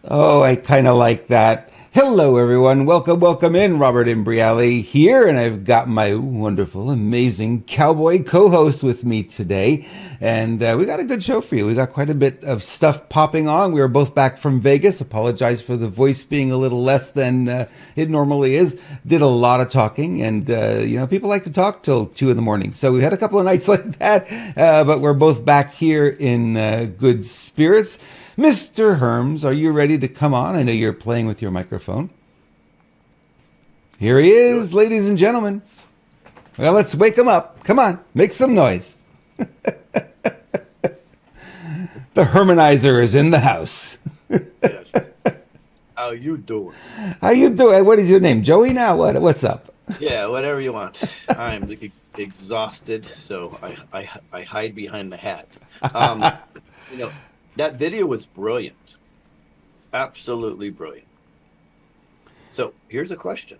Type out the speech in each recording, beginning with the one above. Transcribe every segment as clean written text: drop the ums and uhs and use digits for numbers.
Oh, I kind of like that. Hello, everyone. Welcome, welcome in. Robert Imbriale here, and I've got my wonderful, amazing cowboy co-host with me today. And we got a good show for you. We got quite a bit of stuff popping on. We were both back from Vegas. Apologize for the voice being a little less than it normally is. Did a lot of talking, and people like to talk till 2 in the morning. So we had a couple of nights like that, but we're both back here in good spirits. Mr. Herms, are you ready to come on? I know you're playing with your microphone. Here he Do it. is, ladies and gentlemen. Well, let's wake him up. Come on, make some noise. The Hermanizer is in the house. Yes. How you doing? How you doing? What is your name? Joey now? What's up? Yeah, whatever you want. I'm exhausted, so I hide behind the hat. Um, you know, that video was brilliant. Absolutely brilliant. So here's a question.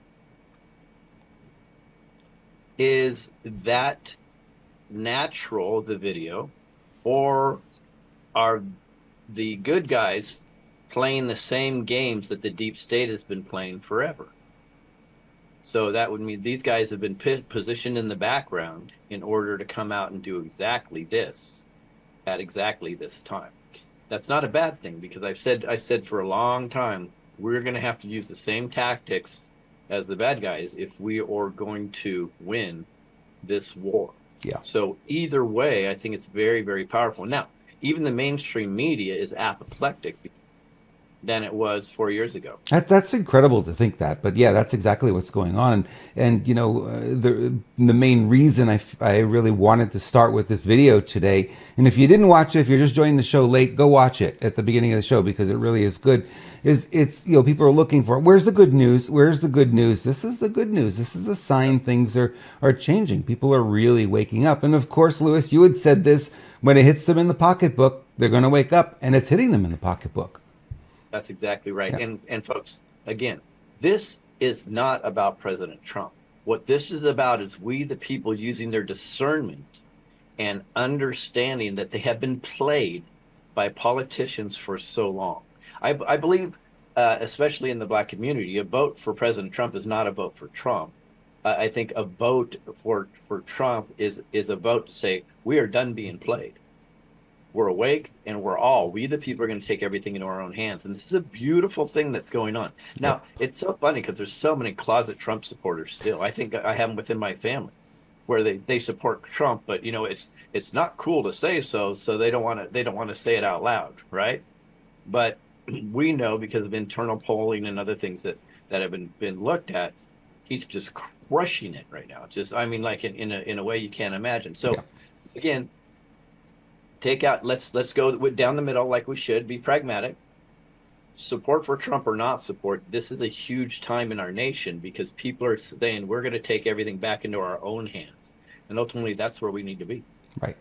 Is that natural, the video, or are the good guys playing the same games that the deep state has been playing forever? So that would mean these guys have been positioned in the background in order to come out and do exactly this at exactly this time. That's not a bad thing because I said for a long time we're going to have to use the same tactics as the bad guys if we are going to win this war. Yeah. So either way, I think it's very, very powerful. Now, even the mainstream media is apoplectic than it was 4 years ago. That's incredible to think that, but yeah, that's exactly what's going on. And the main reason I really wanted to start with this video today, and if you didn't watch it, if you're just joining the show late, go watch it at the beginning of the show because it really is good. It's people are looking for where's the good news? Where's the good news? This is the good news. This is a sign things are changing. People are really waking up. And of course, Lewis, you had said this when it hits them in the pocketbook, they're going to wake up, and it's hitting them in the pocketbook. That's exactly right. Yeah. And folks, again, this is not about President Trump. What this is about is we, the people, using their discernment and understanding that they have been played by politicians for so long. I believe, especially in the black community, a vote for President Trump is not a vote for Trump. I think a vote for Trump is a vote to say we are done being played. We're awake, and we the people, are going to take everything into our own hands. And this is a beautiful thing that's going on. Now, it's so funny because there's so many closet Trump supporters still. I think I have them within my family where they support Trump, but it's not cool to say so they don't want to say it out loud, right? But we know because of internal polling and other things that have been looked at, he's just crushing it right now. Just, I mean, like in a way you can't imagine. So Yeah. again, let's go down the middle like we should, be pragmatic. Support for Trump or not support, this is a huge time in our nation because people are saying we're going to take everything back into our own hands. And ultimately, that's where we need to be. Right.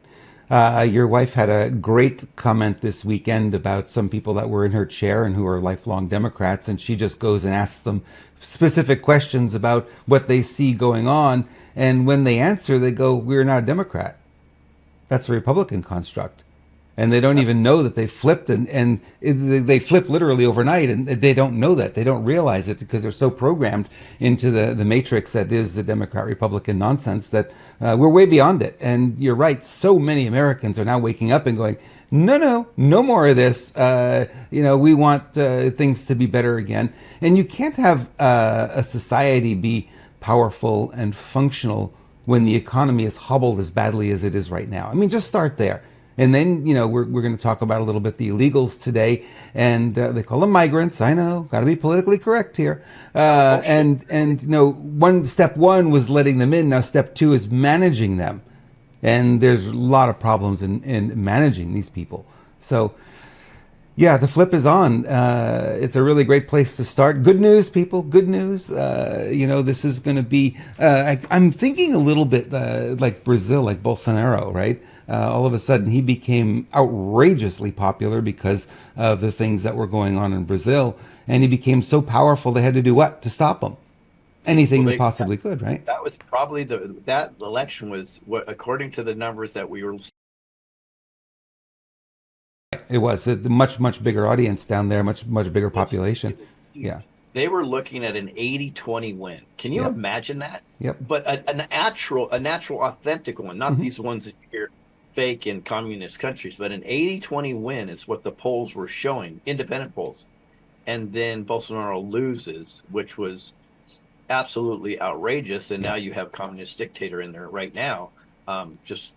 Your wife had a great comment this weekend about some people that were in her chair and who are lifelong Democrats, and she just goes and asks them specific questions about what they see going on. And when they answer, they go, "We're not a Democrat." That's a Republican construct. And they don't even know that they flipped, and they flip literally overnight, and they don't know that. They don't realize it because they're so programmed into the matrix that is the Democrat-Republican nonsense that we're way beyond it. And you're right, so many Americans are now waking up and going, no more of this. We want things to be better again. And you can't have a society be powerful and functional when the economy is hobbled as badly as it is right now. I mean, just start there. And then, we're going to talk about a little bit the illegals today, and they call them migrants. I know, got to be politically correct here. Step one was letting them in. Now, step two is managing them, and there's a lot of problems in managing these people. So, yeah, the flip is on. It's a really great place to start. Good news, people. Good news. This is going to be. I'm thinking a little bit like Brazil, like Bolsonaro, right? All of a sudden, he became outrageously popular because of the things that were going on in Brazil, and he became so powerful they had to do what to stop him? Anything they possibly could, right? That was probably that election was what, according to the numbers that we were. it was a much bigger audience down there, much bigger population. It was Yeah. huge. They were looking at an 80-20 win. Can you Yep. imagine that? Yep. But a natural, authentic one, not Hmm. these ones that you hear fake in communist countries, but an 80-20 win is what the polls were showing, independent polls. And then Bolsonaro loses, which was absolutely outrageous. And now Yep. you have communist dictator in there right now.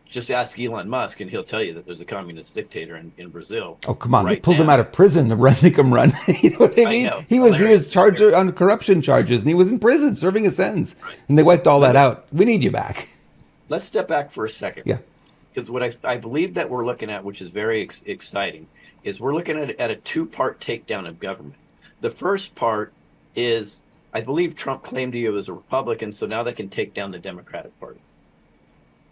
Just ask Elon Musk, and he'll tell you that there's a communist dictator in Brazil Oh, come on! They right pulled him out now. of prison to run, make him run. You know what I I mean? know, He was hilarious, charged hilarious. on corruption charges, and he was in prison serving a sentence, Right. and they wiped all But that out. We need you back. let's step back for a second, Yeah. because what I believe that we're looking at, which is very exciting, is we're looking at a two-part takedown of government. The first part is, I believe Trump claimed he was a Republican, so now they can take down the Democratic Party.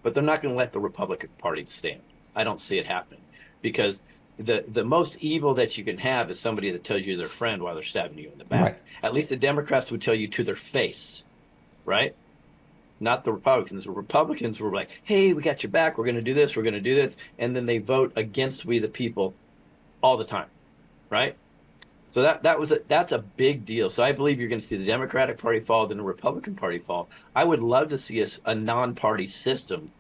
But they're not going to let the Republican Party stand. I don't see it happening, because the most evil that you can have is somebody that tells you they're a friend while they're stabbing you in the Right. back. At least the Democrats would tell you to their face, right? Not the Republicans. The Republicans were like, "Hey, we got your back. We're going to do this. We're going to do this," and then they vote against we the people all the time, right? So that's a big deal. So I believe you're going to see the Democratic Party fall, then the Republican Party fall. I would love to see a non-party system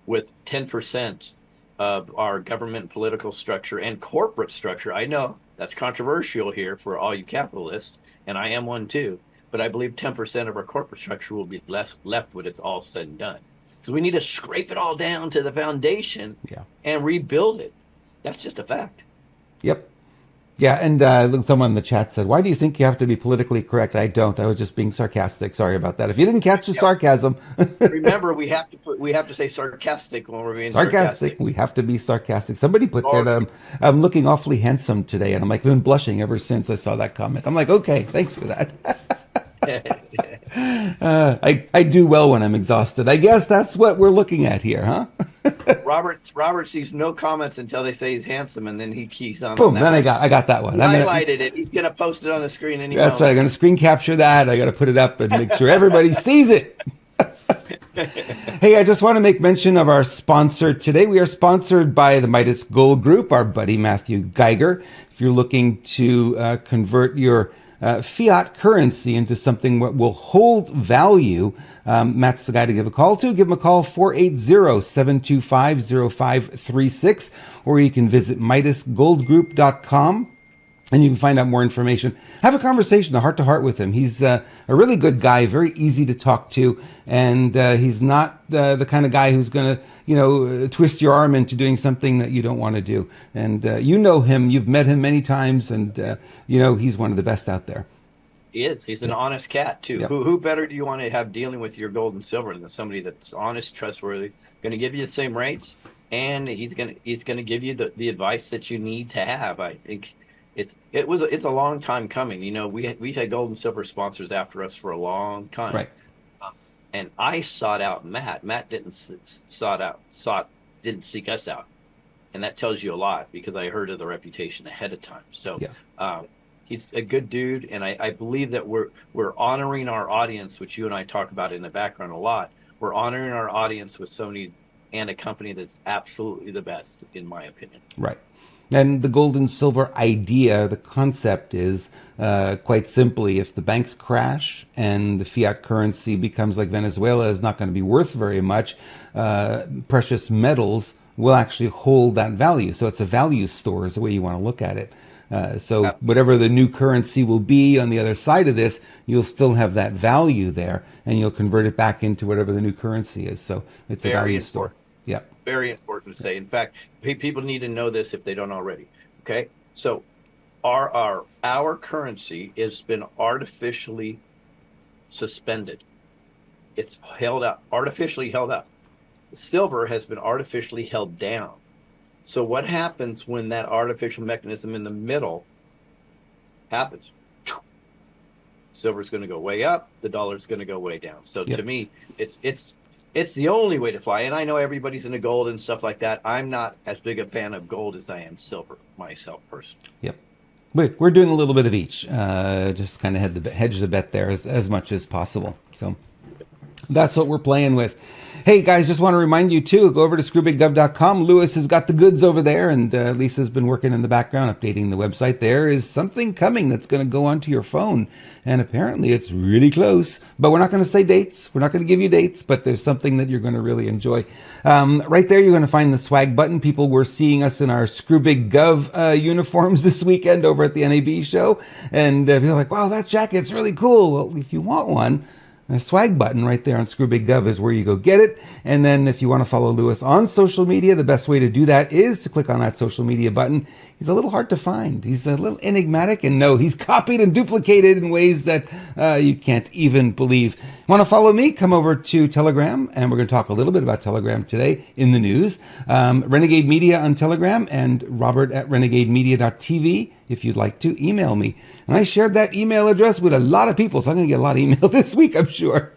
with 10% of our government political structure and corporate structure. I know that's controversial here for all you capitalists, and I am one too. But I believe 10% of our corporate structure will be left when it's all said and done. Because we need to scrape it all down to the foundation Yeah. and rebuild it. That's just a fact. Yep. Yeah, and someone in the chat said, "Why do you think you have to be politically correct?" I don't. I was just being sarcastic. Sorry about that. If you didn't catch the Yep. sarcasm, Remember, we have to say sarcastic when we're being sarcastic. sarcastic. We have to be sarcastic. Somebody put that. Or I'm looking awfully handsome today, and I'm like, I've been blushing ever since I saw that comment. I'm like, okay, thanks for that. I do well when I'm exhausted. I guess that's what we're looking at here, huh? Robert sees no comments until they say he's handsome, and then he keys on Boom. that Then I one. got that He one. I'm gonna. highlighted it. He's gonna post it on the screen any That's right. I'm moment. gonna screen capture that. I got to put it up and make sure everybody sees it. Hey, I just want to make mention of our sponsor today. We are sponsored by the Midas Gold Group, our buddy Matthew Geiger. If you're looking to convert your fiat currency into something that will hold value, Matt's the guy to give a call to. Give him a call, 480-725-0536, or you can visit MidasGoldGroup.com. And you can find out more information. Have a conversation, a heart-to-heart with him. He's a really good guy, very easy to talk to, and he's not the kind of guy who's going to, twist your arm into doing something that you don't want to do. And you know him, you've met him many times, and he's one of the best out there. He is. He's an Yep. honest cat too. Yep. Who better do you want to have dealing with your gold and silver than somebody that's honest, trustworthy, going to give you the same rates, and he's gonna give you the advice that you need to have. I think it's a long time coming. We've had gold and silver sponsors after us for a long time. Right. And I sought out Matt. Matt didn't seek us out, and that tells you a lot, because I heard of the reputation ahead of time. So Yeah. he's a good dude, and I believe that we're honoring our audience, which you and I talk about in the background a lot. We're honoring our audience with Sony and a company that's absolutely the best, in my opinion. Right. And the gold and silver idea, the concept is quite simply, if the banks crash and the fiat currency becomes like Venezuela is not going to be worth very much, precious metals will actually hold that value. So it's a value store is the way you want to look at it. So whatever the new currency will be on the other side of this, you'll still have that value there, and you'll convert it back into whatever the new currency is. So it's a value store. Yeah. Very important to say. In fact, people need to know this if they don't already. Okay, so our currency has been artificially suspended. It's artificially held up. Silver has been artificially held down. So what happens when that artificial mechanism in the middle happens? Silver's going to go way up. The dollar's going to go way down. So Yep. to me, it's the only way to fly. And I know everybody's into gold and stuff like that. I'm not as big a fan of gold as I am silver myself personally. Yep. We're doing a little bit of each. Just kind of hedge the bet there as much as possible. So, That's what we're playing with. Hey guys, just want to remind you too, go over to screwbiggov.com. Lewis has got the goods over there, and Lisa's been working in the background updating the website. There is something coming that's going to go onto your phone, and apparently it's really close. But we're not going to say dates. We're not going to give you dates, but there's something that you're going to really enjoy. Right there, you're going to find the swag button. People were seeing us in our Screw Big Gov uniforms this weekend over at the NAB show, and people are like, wow, that jacket's really cool. Well, if you want one, the swag button right there on Screw Big Gov is where you go get it. And then if you want to follow Lewis on social media, the best way to do that is to click on that social media button. He's a little hard to find. He's a little enigmatic, and no, he's copied and duplicated in ways that you can't even believe. Want to follow me? Come over to Telegram, and we're going to talk a little bit about Telegram today in the news. Renegade Media on Telegram, and Robert at renegademedia.tv if you'd like to email me. And I shared that email address with a lot of people, so I'm going to get a lot of email this week, I'm sure.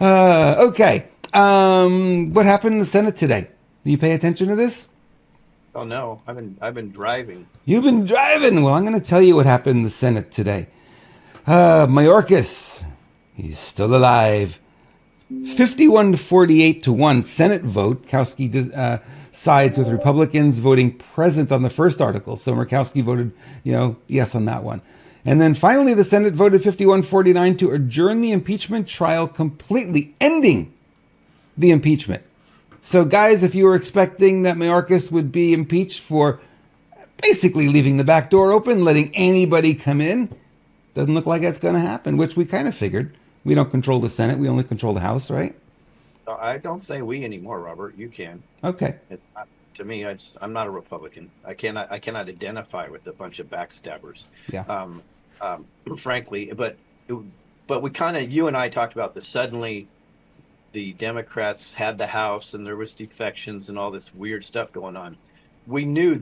Okay. What happened in the Senate today? Do you pay attention to this? Oh no, I've been driving. You've been driving. Well, I'm going to tell you what happened in the Senate today. Mayorkas, he's still alive. 51-48-1 Senate vote. Murkowski sides with Republicans voting present on the first article. So Murkowski voted, yes on that one. And then finally, the Senate voted 51-49 to adjourn the impeachment trial completely, ending the impeachment. So guys, if you were expecting that Mayorkas would be impeached for basically leaving the back door open, letting anybody come in, doesn't look like that's going to happen, which we kind of figured. We don't control the Senate. We only control the House, right? I don't say we anymore, Robert. You can. Okay. It's not, to me, I'm not a Republican. I cannot identify with a bunch of backstabbers. Yeah. Frankly, but we kind of, you and I talked about this. Suddenly, the Democrats had the House, and there was defections and all this weird stuff going on. We knew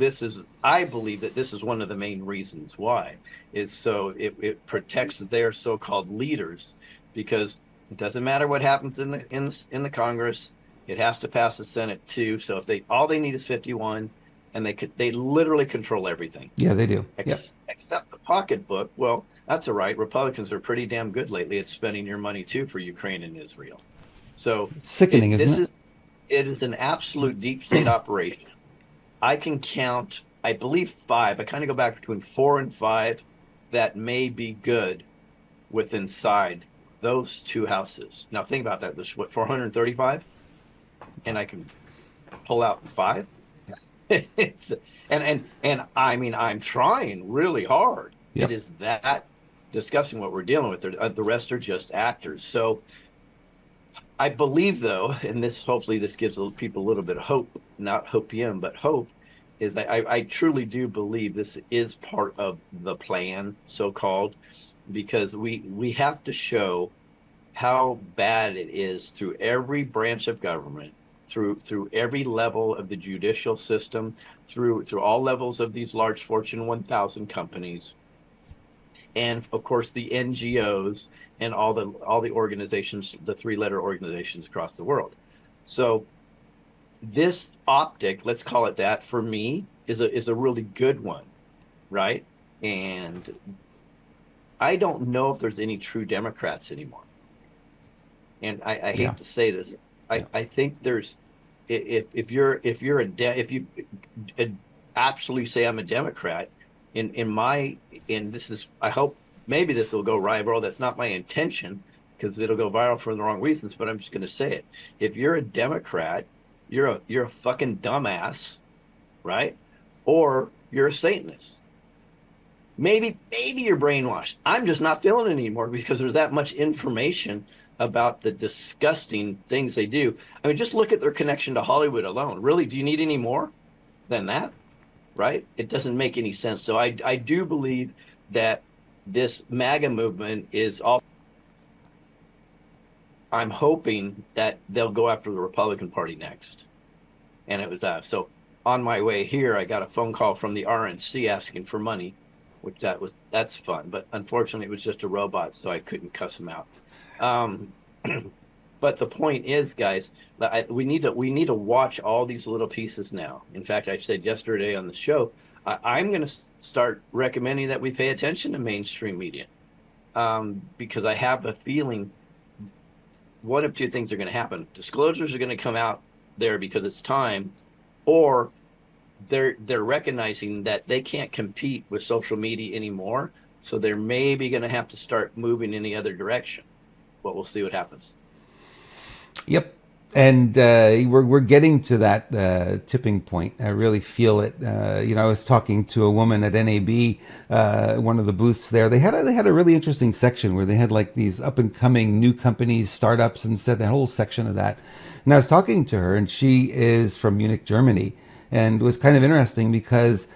I believe that this is one of the main reasons why, is so it protects their so-called leaders, because it doesn't matter what happens in the Congress, it has to pass the Senate too. So if all they need is 51, and they literally control everything. Yeah, they do. Except the pocketbook. Well, that's all right. Republicans are pretty damn good lately at spending your money too for Ukraine and Israel. So it's sickening, isn't it? It is an absolute deep state operation. I can count, I believe 5. I kind of go back between 4 and 5 that may be good with inside those two houses. Now think about that. There's what, 435, and I can pull out 5. and I mean, I'm trying really hard. Yep. It is that discussing what we're dealing with. The rest are just actors. So I believe, though, and hopefully this gives people a little bit of hope, not hopium, but hope, is that I truly do believe this is part of the plan, so-called, because we have to show how bad it is through every branch of government, through every level of the judicial system, through all levels of these large Fortune 1000 companies, and of course the NGOs and all the organizations, the 3-letter organizations across the world. So this optic, let's call it that, for me is a really good one, right? And I don't know if there's any true Democrats anymore. And I hate to say this, I think there's, if you absolutely say I'm a Democrat, in this is, I hope maybe this will go viral. That's not my intention, because it'll go viral for the wrong reasons, but I'm just going to say it. If you're a Democrat, you're a fucking dumbass, right? Or you're a Satanist. Maybe you're brainwashed. I'm just not feeling it anymore, because there's that much information about the disgusting things they do. I mean, just look at their connection to Hollywood alone. Really, do you need any more than that? Right? It doesn't make any sense. So I do believe that this MAGA movement is all. I'm hoping that they'll go after the Republican Party next. And it was so on my way here, I got a phone call from the RNC asking for money, which that's fun. But unfortunately, it was just a robot, so I couldn't cuss them out. But the point is, guys, we need to watch all these little pieces now. In fact, I said yesterday on the show, I'm going to start recommending that we pay attention to mainstream media, because I have a feeling one of two things are going to happen. Disclosures are going to come out there because it's time, or they're recognizing that they can't compete with social media anymore. So they're maybe going to have to start moving in the other direction. But we'll see what happens. Yep. And we're getting to that tipping point. I really feel it. I was talking to a woman at NAB, one of the booths there. They had a really interesting section where they had like these up and coming new companies, startups, and said that whole section of that. And I was talking to her, and she is from Munich, Germany, and it was kind of interesting because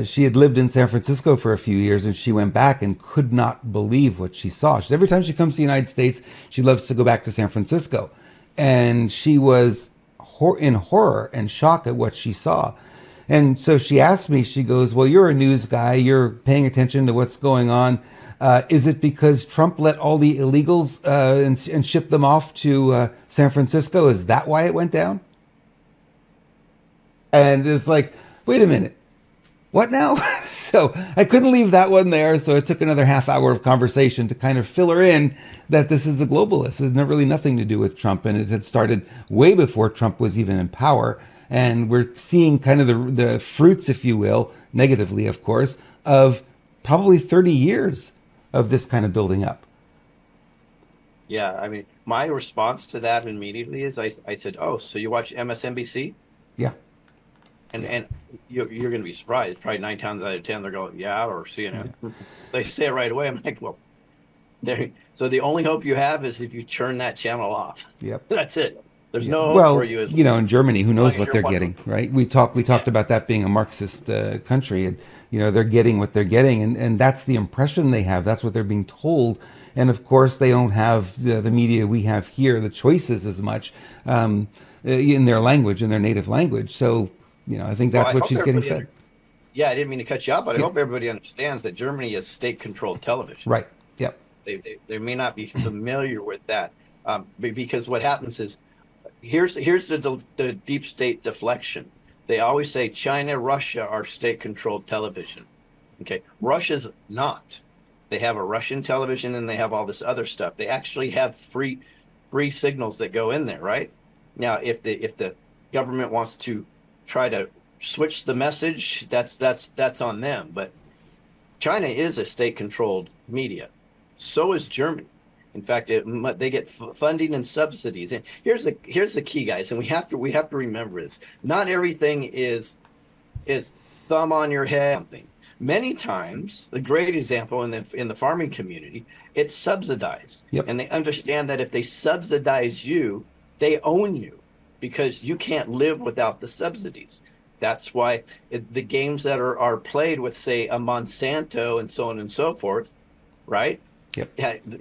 she had lived in San Francisco for a few years, and she went back and could not believe what she saw. She said every time she comes to the United States, she loves to go back to San Francisco. And she was in horror and shock at what she saw. And so she asked me, she goes, well, you're a news guy. You're paying attention to what's going on. Is it because Trump let all the illegals and shipped them off to San Francisco? Is that why it went down? And it's like, wait a minute. What now? So I couldn't leave that one there. So it took another half hour of conversation to kind of fill her in that this is a globalist. It has really nothing to do with Trump. And it had started way before Trump was even in power. And we're seeing kind of the fruits, if you will, negatively, of course, of probably 30 years of this kind of building up. Yeah, I mean, my response to that immediately is I said, "Oh, so you watch MSNBC?" Yeah. And you're going to be surprised. Probably 9 times out of 10, they're going, "Yeah," or CNN. Yeah. They say it right away. I'm like, well, there. So the only hope you have is if you turn that channel off. Yep. That's it. There's no hope well, for you. In Germany, who knows what they're getting, right? We talked about that being a Marxist country, and they're getting what they're getting, and that's the impression they have. That's what they're being told, and of course, they don't have the media we have here, the choices as much in their language, in their native language. So, I think that's what she's getting fed. Yeah, I didn't mean to cut you off, but I hope everybody understands that Germany is state-controlled television. Right. Yep. They may not be familiar with that, because what happens is, here's the deep state deflection. They always say China, Russia are state-controlled television. Okay, Russia's not. They have a Russian television and they have all this other stuff. They actually have free signals that go in there, right? Now, if the government wants to try to switch the message, that's on them. But China is a state-controlled media. So is Germany. In fact, they get funding and subsidies. And here's the key, guys, and we have to remember this. Not everything is thumb on your head. Something. Many times, a great example in the farming community, it's subsidized, and they understand that if they subsidize you, they own you because you can't live without the subsidies. That's why the games that are played with, say, a Monsanto and so on and so forth, right?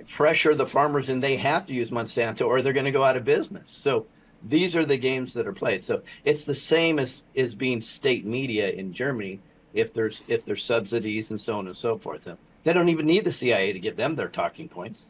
Pressure the farmers, and they have to use Monsanto or they're going to go out of business. So these are the games that are played. So it's the same as being state media in Germany. If there's subsidies and so on and so forth, they don't even need the CIA to give them their talking points.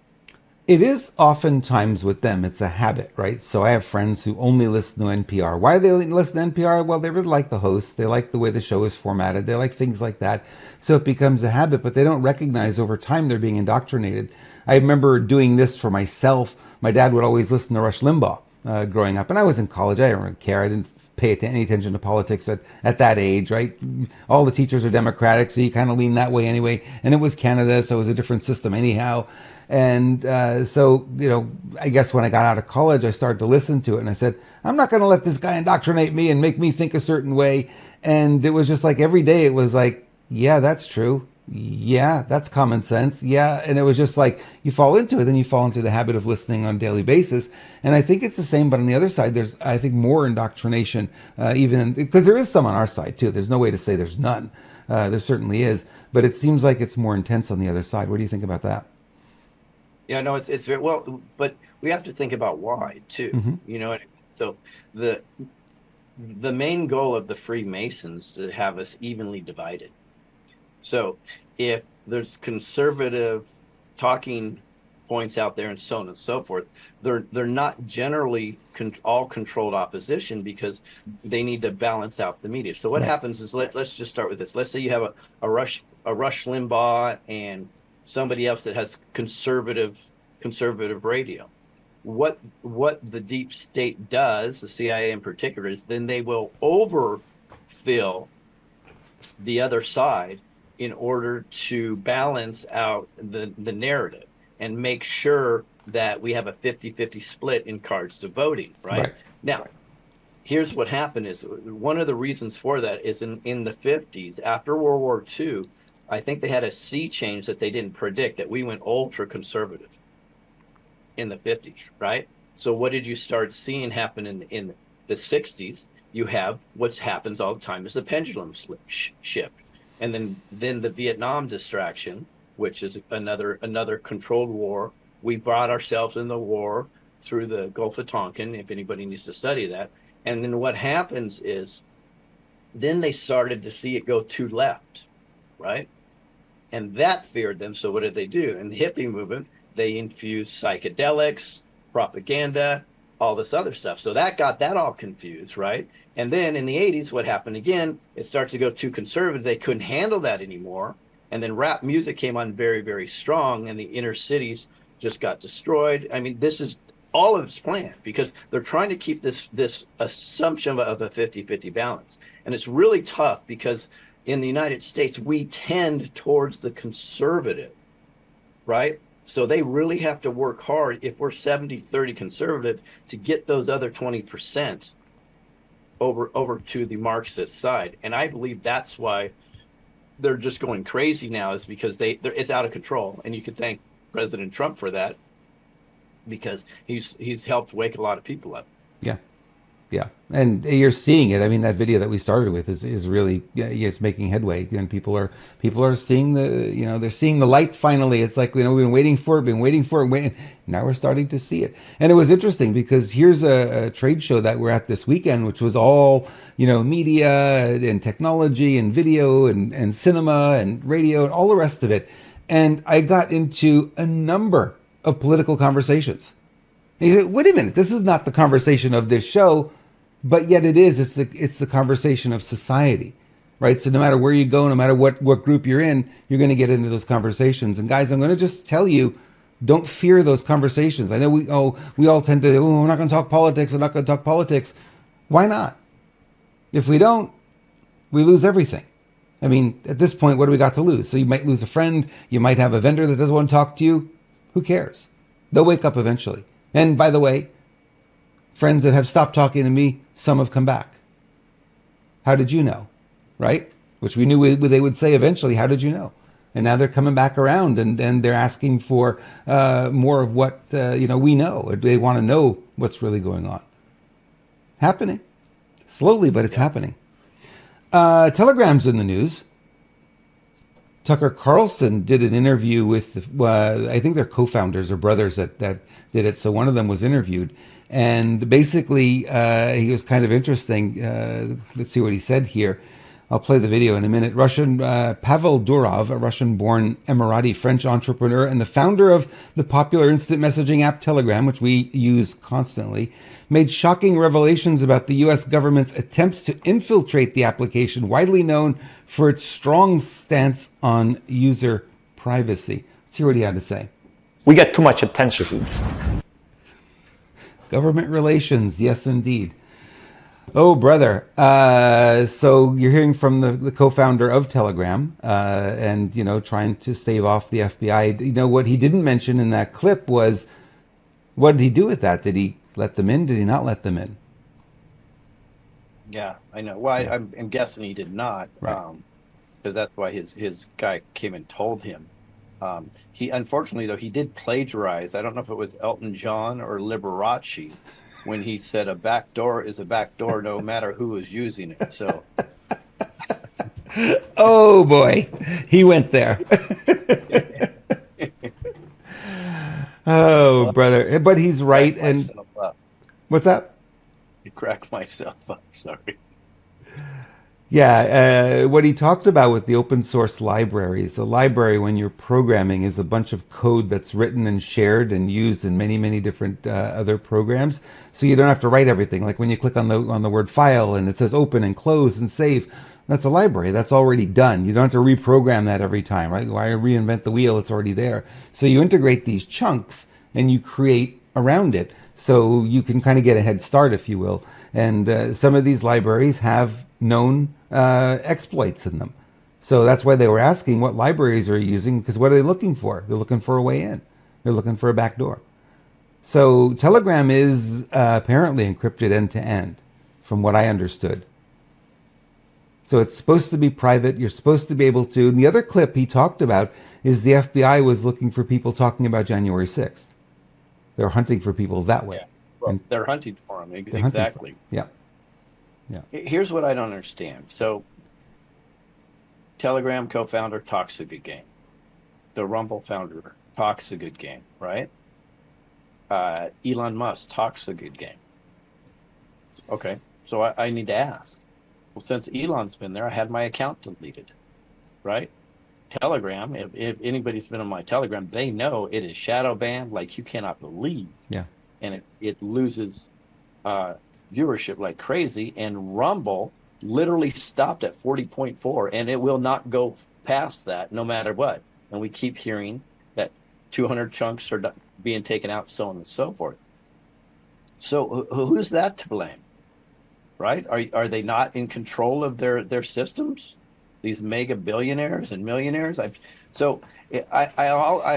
It is oftentimes with them, it's a habit, right? So I have friends who only listen to NPR. Why do they listen to NPR? Well, they really like the host. They like the way the show is formatted. They like things like that. So it becomes a habit, but they don't recognize over time they're being indoctrinated. I remember doing this for myself. My dad would always listen to Rush Limbaugh growing up. And I was in college. I didn't really care. I didn't pay any attention to politics at that age, right? All the teachers are Democratic, so you kind of lean that way anyway. And it was Canada, so it was a different system anyhow. And so, I guess when I got out of college, I started to listen to it. And I said, I'm not going to let this guy indoctrinate me and make me think a certain way. And it was just like every day it was like, yeah, that's true. Yeah, that's common sense. Yeah. And it was just like you fall into it, then you fall into the habit of listening on a daily basis. And I think it's the same, but on the other side, there's, I think, more indoctrination, even because there is some on our side too. There's no way to say there's none. There certainly is, but it seems like it's more intense on the other side. What do you think about that? Yeah, no, it's very well, but we have to think about why too. Mm-hmm. So the main goal of the Freemasons to have us evenly divided. So if there's conservative talking points out there and so on and so forth, they're not generally all controlled opposition because they need to balance out the media. So what happens is let's just start with this. Let's say you have a Rush Limbaugh and somebody else that has conservative radio. what the deep state does, the CIA in particular, is then they will overfill the other side in order to balance out the narrative and make sure that we have a 50-50 split in cards to voting, right? Right. Now, here's what happened is one of the reasons for that is in the 50s, after World War II, I think they had a sea change that they didn't predict, that we went ultra conservative in the 50s, right? So what did you start seeing happen in the 60s? You have what happens all the time is the pendulum shift. And then the Vietnam distraction, which is another controlled war. We brought ourselves in the war through the Gulf of Tonkin, if anybody needs to study that. And then what happens is then they started to see it go too left, right? And that feared them. So what did they do? In the hippie movement, they infused psychedelics, propaganda, all this other stuff. So that got that all confused, right? And then in the 80s, what happened again? It started to go too conservative. They couldn't handle that anymore. And then rap music came on very, very strong, and the inner cities just got destroyed. I mean, this is all of it's planned because they're trying to keep this assumption of a 50-50 balance. And it's really tough because in the United States, we tend towards the conservative, right? So they really have to work hard if we're 70-30 conservative to get those other 20% over to the Marxist side. And I believe that's why they're just going crazy now, is because it's out of control. And you could thank President Trump for that, because he's helped wake a lot of people up. Yeah. Yeah. And you're seeing it. I mean, that video that we started with is really, yeah, it's making headway. And people are seeing they're seeing the light finally. It's like, we've been waiting for it. Now we're starting to see it. And it was interesting because here's a trade show that we're at this weekend, which was all, media and technology and video and cinema and radio and all the rest of it. And I got into a number of political conversations. And you say, wait a minute, this is not the conversation of this show. But yet it is. It's the conversation of society, right? So no matter where you go, no matter what group you're in, you're going to get into those conversations. And guys, I'm going to just tell you, don't fear those conversations. I know we all tend to, we're not going to talk politics. I'm not going to talk politics. Why not? If we don't, we lose everything. I mean, at this point, what do we got to lose? So you might lose a friend. You might have a vendor that doesn't want to talk to you. Who cares? They'll wake up eventually. And by the way, friends that have stopped talking to me, some have come back. How did you know? Right? Which we knew they would say eventually, how did you know? And now they're coming back around and they're asking for more of what we know. They want to know what's really going on. Happening. Slowly, but it's happening. Telegram's in the news. Tucker Carlson did an interview with, I think they're co-founders or brothers that did it. So one of them was interviewed. And basically, he was kind of interesting. Let's see what he said here. I'll play the video in a minute. Pavel Durov, a Russian-born Emirati-French entrepreneur and the founder of the popular instant messaging app Telegram, which we use constantly, made shocking revelations about the U.S. government's attempts to infiltrate the application, widely known for its strong stance on user privacy. Let's hear what he had to say. We get too much attention. Government relations, yes, indeed. Oh, brother. So you're hearing from the co-founder of Telegram and, trying to stave off the FBI. What he didn't mention in that clip was, what did he do with that? Did he let them in? Did he not let them in? Yeah, I know. Well, yeah. I'm guessing he did not, right. Because that's why his guy came and told him. He, unfortunately, though, he did plagiarize. I don't know if it was Elton John or Liberace when he said a back door is a back door no matter who is using it. So, oh boy, he went there. Oh, brother, but he's right. And what's that? You cracked myself up. Sorry. Yeah, what he talked about with the open source libraries, the library when you're programming is a bunch of code that's written and shared and used in many, many different other programs. So you don't have to write everything. Like when you click on the word file and it says open and close and save, that's a library. That's already done. You don't have to reprogram that every time, right? Why reinvent the wheel? It's already there. So you integrate these chunks and you create around it. So you can kind of get a head start, if you will. And some of these libraries have known exploits in them. So that's why they were asking what libraries are you using, because what are they looking for? They're looking for a way in. They're looking for a back door. So Telegram is apparently encrypted end to end, from what I understood. So it's supposed to be private. You're supposed to be able to. And the other clip he talked about is the FBI was looking for people talking about January 6th. They're hunting for people that way. Yeah. Well, and they're hunting for them. Exactly. For them. Yeah. Yeah. Here's what I don't understand. So Telegram co-founder talks a good game. The Rumble founder talks a good game, right? Elon Musk talks a good game. Okay, so I need to ask. Well, since Elon's been there, I had my account deleted, right? Telegram, if anybody's been on my Telegram, they know it is shadow banned like you cannot believe. Yeah. And it loses viewership like crazy. And Rumble literally stopped at 40.4, and it will not go past that no matter what. And we keep hearing that 200 chunks are being taken out, so on and so forth. So who's that to blame, right? Are they not in control of their systems? These mega billionaires and millionaires. I'm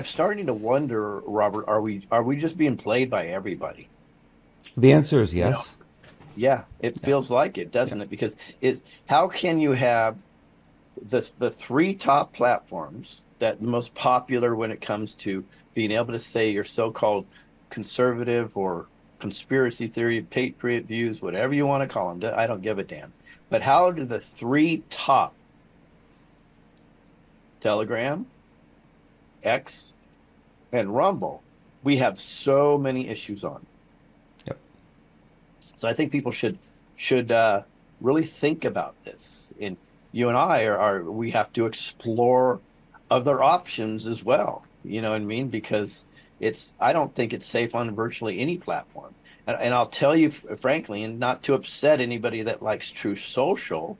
starting to wonder, Robert, are we just being played by everybody? The answer is yes. Yeah, it feels like it, doesn't it? Because how can you have the three top platforms that most popular when it comes to being able to say your so-called conservative or conspiracy theory, patriot views, whatever you want to call them, I don't give a damn. But how do the three top, Telegram, X, and Rumble, we have so many issues on? Yep. So I think people should really think about this. And you and I we have to explore other options as well. You know what I mean? Because I don't think it's safe on virtually any platform. And I'll tell you frankly, and not to upset anybody that likes Truth Social,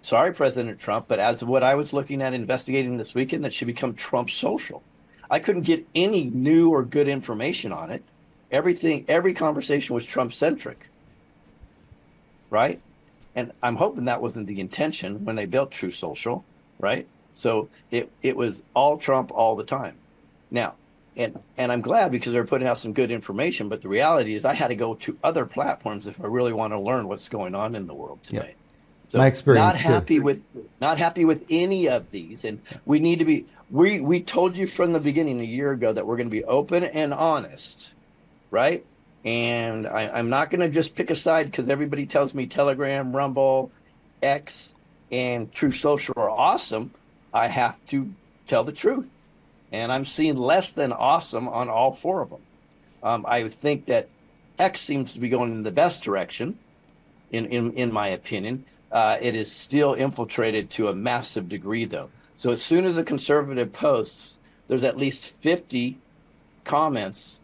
sorry, President Trump, but as what I was looking at investigating this weekend, that should become Trump Social. I couldn't get any new or good information on it. Every conversation was Trump-centric, right? And I'm hoping that wasn't the intention when they built Truth Social, right? So it was all Trump all the time. Now, and I'm glad because they're putting out some good information, but the reality is I had to go to other platforms if I really want to learn what's going on in the world today. Yep. So my experience not happy with any of these. And we need to be, we told you from the beginning a year ago that we're going to be open and honest, right? And I'm not going to just pick a side because everybody tells me Telegram, Rumble, X, and Truth Social are awesome. I have to tell the truth. And I'm seeing less than awesome on all four of them. I would think that X seems to be going in the best direction, in my opinion. It is still infiltrated to a massive degree, though. So as soon as a conservative posts, there's at least 50 comments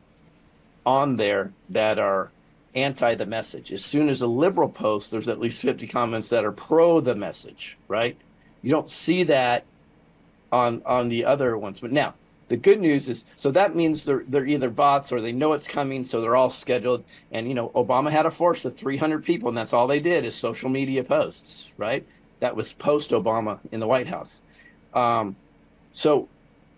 on there that are anti the message. As soon as a liberal posts, there's at least 50 comments that are pro the message, right? You don't see that on the other ones. But now, the good news is, so that means they're either bots or they know it's coming, so they're all scheduled. And, Obama had a force of 300 people, and that's all they did is social media posts, right? That was post-Obama in the White House. So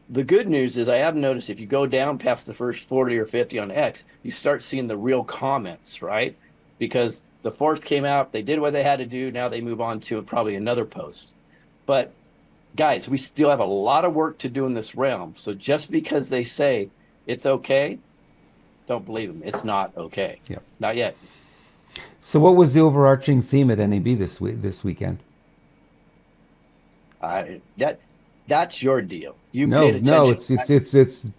the good news is I have noticed if you go down past the first 40 or 50 on X, you start seeing the real comments, right? Because the fourth came out, they did what they had to do, now they move on to probably another post. But guys, we still have a lot of work to do in this realm. So just because they say it's okay, don't believe them. It's not okay. Yep. Not yet. So what was the overarching theme at NAB this weekend? That's your deal. You no, paid attention. No, it's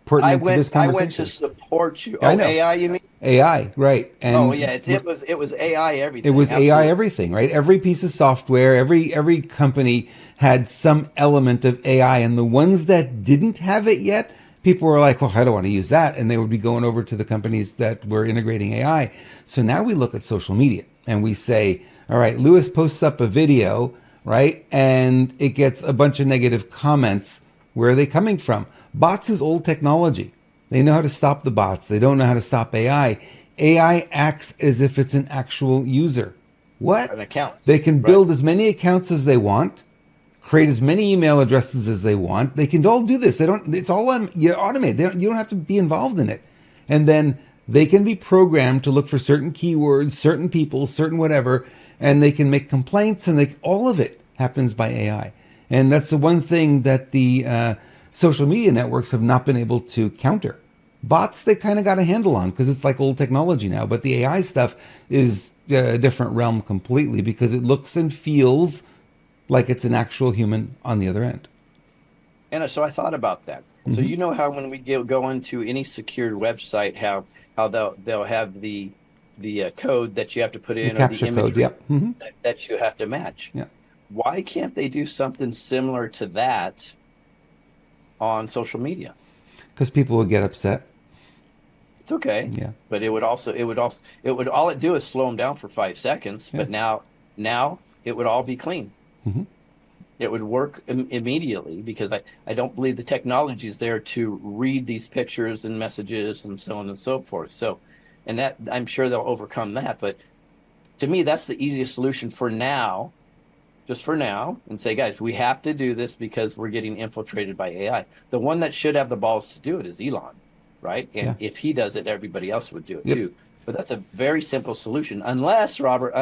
pertinent to this conversation. I went to support you. I know. AI, you mean? AI, right? And it was AI everything. It was absolutely. AI everything, right? Every piece of software, every company had some element of AI, and the ones that didn't have it yet, people were like, "Well, I don't want to use that," and they would be going over to the companies that were integrating AI. So now we look at social media and we say, "All right, Lewis posts up a video, right, and it gets a bunch of negative comments. Where are they coming from? Bots is old technology." They know how to stop the bots. They don't know how to stop AI. AI acts as if it's an actual user. What? An account. They can Right. build as many accounts as they want, create as many email addresses as they want. They can all do this. They don't. It's all automated. You don't have to be involved in it. And then they can be programmed to look for certain keywords, certain people, certain whatever, and they can make complaints, and all of it happens by AI. And that's the one thing that the social media networks have not been able to counter. Bots, they kind of got a handle on because it's like old technology now. But the AI stuff is a different realm completely because it looks and feels like it's an actual human on the other end. And so I thought about that. So you know how when we go into any secured website, how they'll have the code that you have to put in, The or the captcha image code, yep. that you have to match. Yeah. Why can't they do something similar to that on social media? Because people would get upset. It's okay. Yeah. But all it do is slow them down for 5 seconds. Yeah. But now it would all be clean. It would work immediately because I don't believe the technology is there to read these pictures and messages and so on and so forth. So, and that I'm sure they'll overcome that. But to me, that's the easiest solution for now, just for now, and say, guys, we have to do this because we're getting infiltrated by AI. The one that should have the balls to do it is Elon, right? And if he does it, everybody else would do it too. But that's a very simple solution, unless, Robert,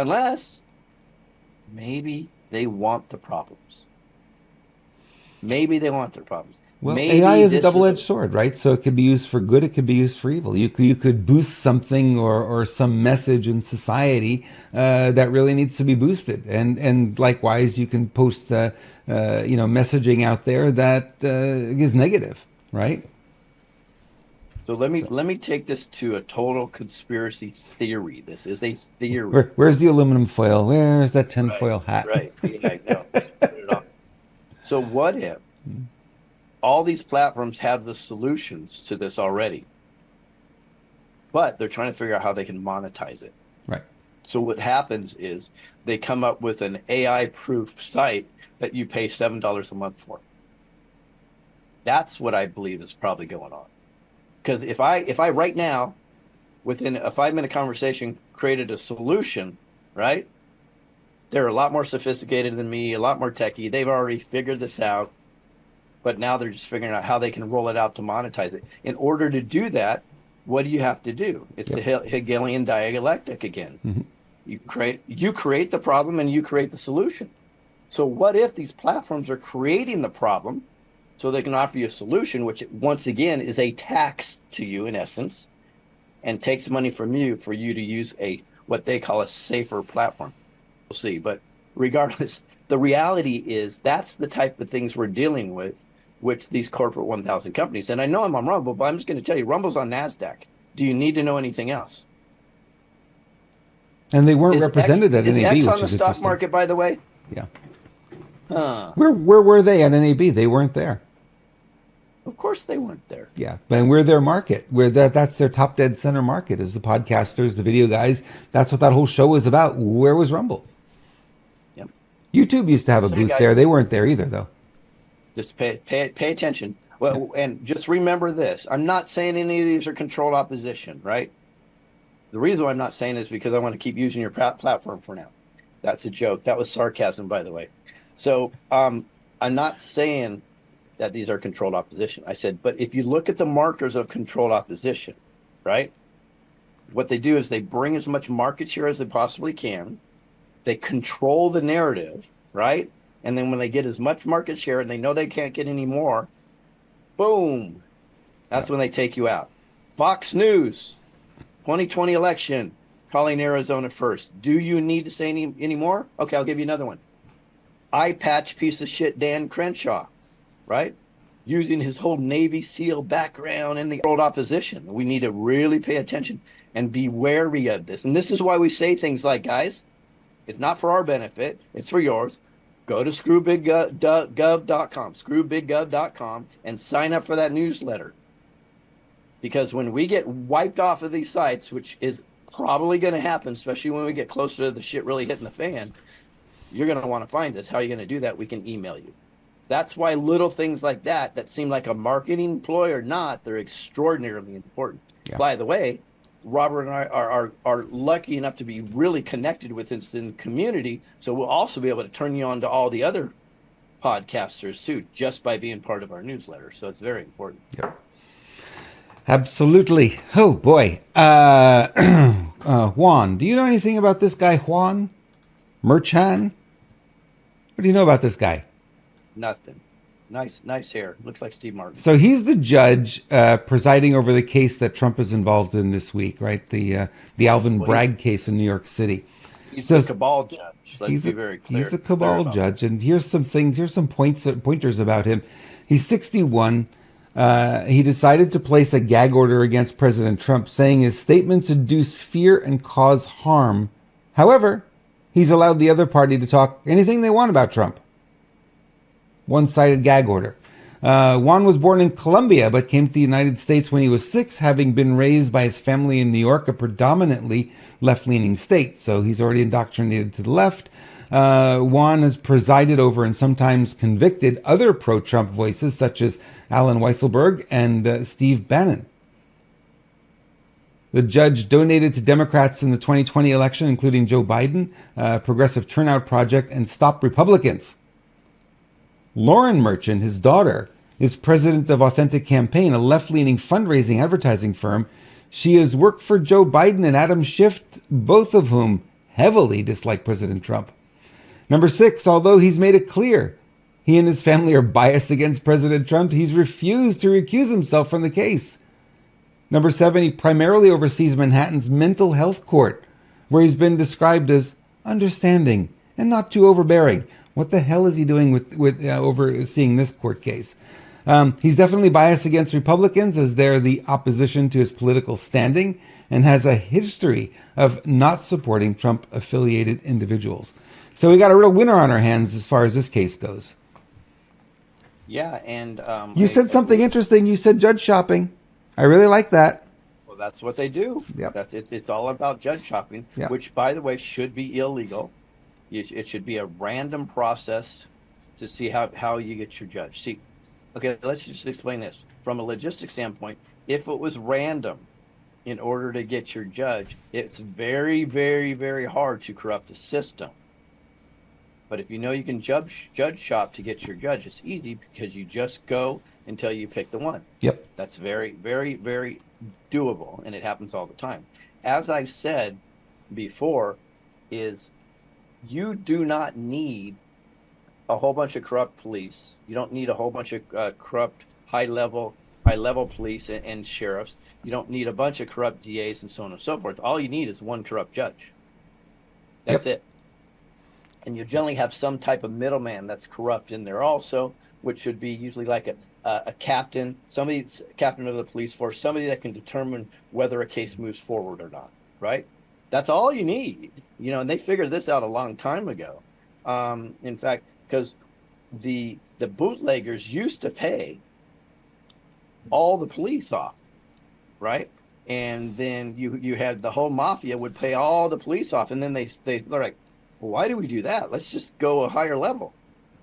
maybe they want the problems. Maybe they want their problems. Well, Maybe AI is a double-edged sword, right? So it could be used for good, it could be used for evil. You could boost something or some message in society that really needs to be boosted, and likewise, you can post messaging out there that is negative, right? So let me take this to a total conspiracy theory. This is a theory. Where's the aluminum foil? Where's that tinfoil hat? Right. Yeah, I know. Put it on. So what if all these platforms have the solutions to this already, but they're trying to figure out how they can monetize it? Right. So what happens is they come up with an AI-proof site that you pay $7 a month for. That's what I believe is probably going on. Because if I right now, within a 5-minute conversation, created a solution, right? They're a lot more sophisticated than me, a lot more techie. They've already figured this out, but now they're just figuring out how they can roll it out to monetize it. In order to do that, what do you have to do? It's the Hegelian dialectic again. You create the problem and you create the solution. So what if these platforms are creating the problem so they can offer you a solution, which once again is a tax to you in essence, and takes money from you for you to use what they call a safer platform? We'll see. But regardless, the reality is that's the type of things we're dealing with these corporate 1,000 companies. And I know I'm on Rumble, but I'm just going to tell you, Rumble's on NASDAQ. Do you need to know anything else? And they weren't represented at NAB, Is X which on the is stock interesting. market, by the way? Yeah. Huh. Where were they at NAB? They weren't there. Of course they weren't there. Yeah, and we're their market. That's their top dead center market is the podcasters, the video guys. That's what that whole show was about. Where was Rumble? Yep. YouTube used to have a booth there. They weren't there either, though. Just pay attention. Well, and just remember this. I'm not saying any of these are controlled opposition, right? The reason I'm not saying is because I want to keep using your platform for now. That's a joke. That was sarcasm, by the way. So I'm not saying that these are controlled opposition. I said, but if you look at the markers of controlled opposition, right? What they do is they bring as much market share as they possibly can. They control the narrative, right? And then when they get as much market share and they know they can't get any more, boom, that's when they take you out. Fox News, 2020 election, calling Arizona first. Do you need to say any more? Okay, I'll give you another one. Eye patch piece of shit Dan Crenshaw, right? Using his whole Navy SEAL background in the world opposition. We need to really pay attention and be wary of this. And this is why we say things like, guys, it's not for our benefit, it's for yours. Go to screwbiggov.com, and sign up for that newsletter. Because when we get wiped off of these sites, which is probably going to happen, especially when we get closer to the shit really hitting the fan, you're going to want to find us. How are you going to do that? We can email you. That's why little things like that seem like a marketing ploy or not, they're extraordinarily important. Yeah. By the way, Robert and I are lucky enough to be really connected with this in the community, so we'll also be able to turn you on to all the other podcasters too, just by being part of our newsletter. So it's very important. Yep. Absolutely. Oh boy. Juan, do you know anything about this guy, Juan Merchan? What do you know about this guy? Nothing. Nice hair. Looks like Steve Martin. So he's the judge presiding over the case that Trump is involved in this week, right? The Alvin Bragg case in New York City. He's a cabal judge. Let's be very clear. He's a cabal judge, and here's some pointers about him. He's 61. He decided to place a gag order against President Trump, saying his statements induce fear and cause harm. However, he's allowed the other party to talk anything they want about Trump. One-sided gag order. Juan was born in Colombia, but came to the United States when he was 6, having been raised by his family in New York, a predominantly left-leaning state. So he's already indoctrinated to the left. Juan has presided over and sometimes convicted other pro-Trump voices, such as Alan Weisselberg and Steve Bannon. The judge donated to Democrats in the 2020 election, including Joe Biden, Progressive Turnout Project, and Stop Republicans. Lauren Merchant, his daughter, is president of Authentic Campaign, a left-leaning fundraising advertising firm. She has worked for Joe Biden and Adam Schiff, both of whom heavily dislike President Trump. Number 6, although he's made it clear he and his family are biased against President Trump, he's refused to recuse himself from the case. Number 7, he primarily oversees Manhattan's mental health court, where he's been described as understanding and not too overbearing. What the hell is he doing with overseeing this court case? He's definitely biased against Republicans, as they're the opposition to his political standing, and has a history of not supporting Trump-affiliated individuals. So we got a real winner on our hands as far as this case goes. Yeah, and you said something interesting. You said judge shopping. I really like that. Well, that's what they do. Yep. It's all about judge shopping, yep. Which, by the way, should be illegal. It should be a random process to see how you get your judge. See, okay, let's just explain this. From a logistic standpoint, if it was random in order to get your judge, it's very, very, very hard to corrupt the system. But if you know you can judge shop to get your judge, it's easy because you just go until you pick the one. Yep. That's very, very, very doable, and it happens all the time. As I've said before, is you do not need a whole bunch of corrupt police. You don't need a whole bunch of corrupt high level police and sheriffs. You don't need a bunch of corrupt DAs and so on and so forth. All you need is one corrupt judge. That's it. And you generally have some type of middleman that's corrupt in there also, which should be usually like a captain, somebody's captain of the police force, somebody that can determine whether a case moves forward or not, right? That's all you need, and they figured this out a long time ago. In fact, because the bootleggers used to pay all the police off, right? And then you had the whole mafia would pay all the police off, and then they're like, well, why do we do that? Let's just go a higher level.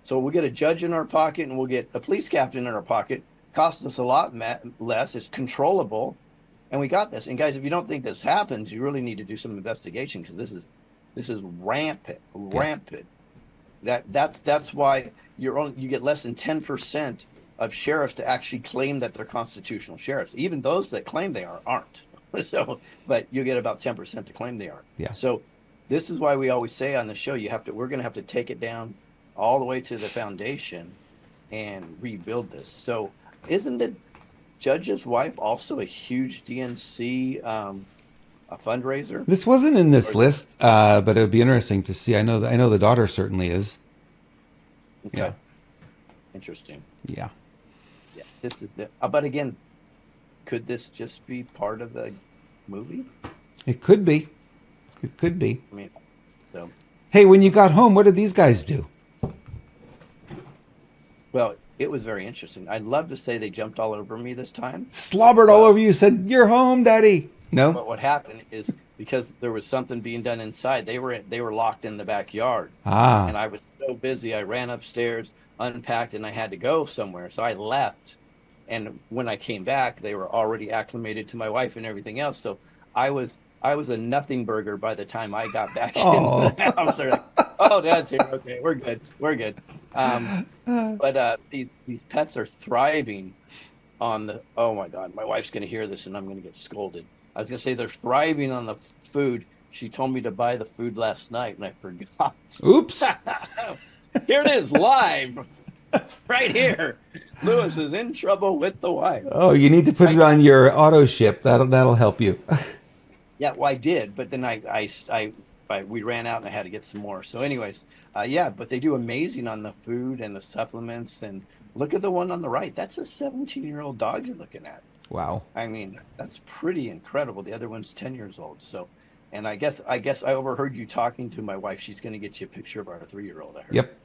So we'll get a judge in our pocket, and we'll get a police captain in our pocket. Costs us a lot less. It's controllable. And we got this. And guys, if you don't think this happens, you really need to do some investigation, because this is rampant. That's why you get less than 10% of sheriffs to actually claim that they're constitutional sheriffs. Even those that claim they aren't. So, but you get about 10% to claim they are. Yeah. So this is why we always say on the show, we're going to have to take it down all the way to the foundation and rebuild this. So isn't the judge's wife also a huge DNC a fundraiser? This wasn't in this list, but it would be interesting to see. I know the daughter certainly is. Okay. Yeah. Interesting. Yeah. Yeah. This is but again, could this just be part of the movie? It could be. It could be. I mean, so. Hey, when you got home, what did these guys do? Well, it was very interesting. I'd love to say they jumped all over me this time. Slobbered all over you, said, "You're home, Daddy." No. But what happened is, because there was something being done inside, they were locked in the backyard. Ah. And I was so busy. I ran upstairs. unpacked and I had to go somewhere. So I left. And when I came back, they were already acclimated to my wife and everything else. So I was a nothing burger by the time I got back into Oh. the house. They're like, "Oh, Dad's here. Okay, we're good. We're good." Um, but these pets are thriving on the. Oh my God, my wife's going to hear this and I'm going to get scolded. I was going to say they're thriving on the food. She told me to buy the food last night and I forgot. Oops. Here it is, live, right here. Lewis is in trouble with the wife. Oh, you need to put it on your auto ship. That'll help you. Yeah, well, I did, but then we ran out and I had to get some more. So, anyways, yeah, but they do amazing on the food and the supplements. And look at the one on the right. That's a 17-year-old dog you're looking at. Wow. I mean, that's pretty incredible. The other one's 10 years old. So, and I guess I overheard you talking to my wife. She's going to get you a picture of our 3-year-old. Yep.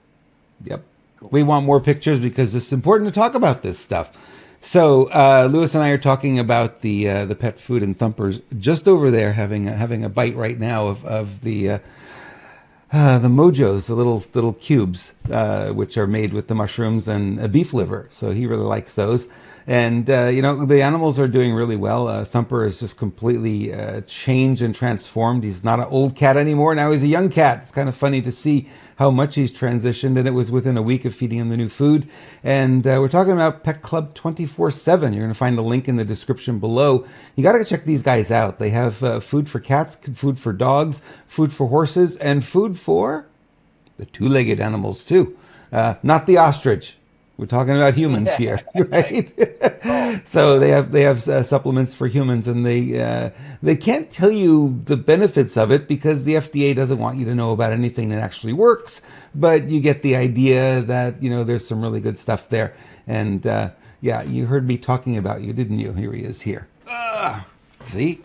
Cool. We want more pictures because it's important to talk about this stuff. So Lewis and I are talking about the pet food, and Thumper's just over there having a bite right now of the mojos, the little cubes, which are made with the mushrooms and a beef liver. So he really likes those. And, the animals are doing really well. Thumper is just completely changed and transformed. He's not an old cat anymore. Now he's a young cat. It's kind of funny to see how much he's transitioned. And it was within a week of feeding him the new food. And we're talking about Pet Club 24/7. You're going to find a link in the description below. You got to check these guys out. They have food for cats, food for dogs, food for horses, and food for the two-legged animals too. Not the ostrich. We're talking about humans here, right? So they have supplements for humans, and they can't tell you the benefits of it because the FDA doesn't want you to know about anything that actually works. But you get the idea that there's some really good stuff there. And yeah, you heard me talking about you, didn't you? Here he is here. See,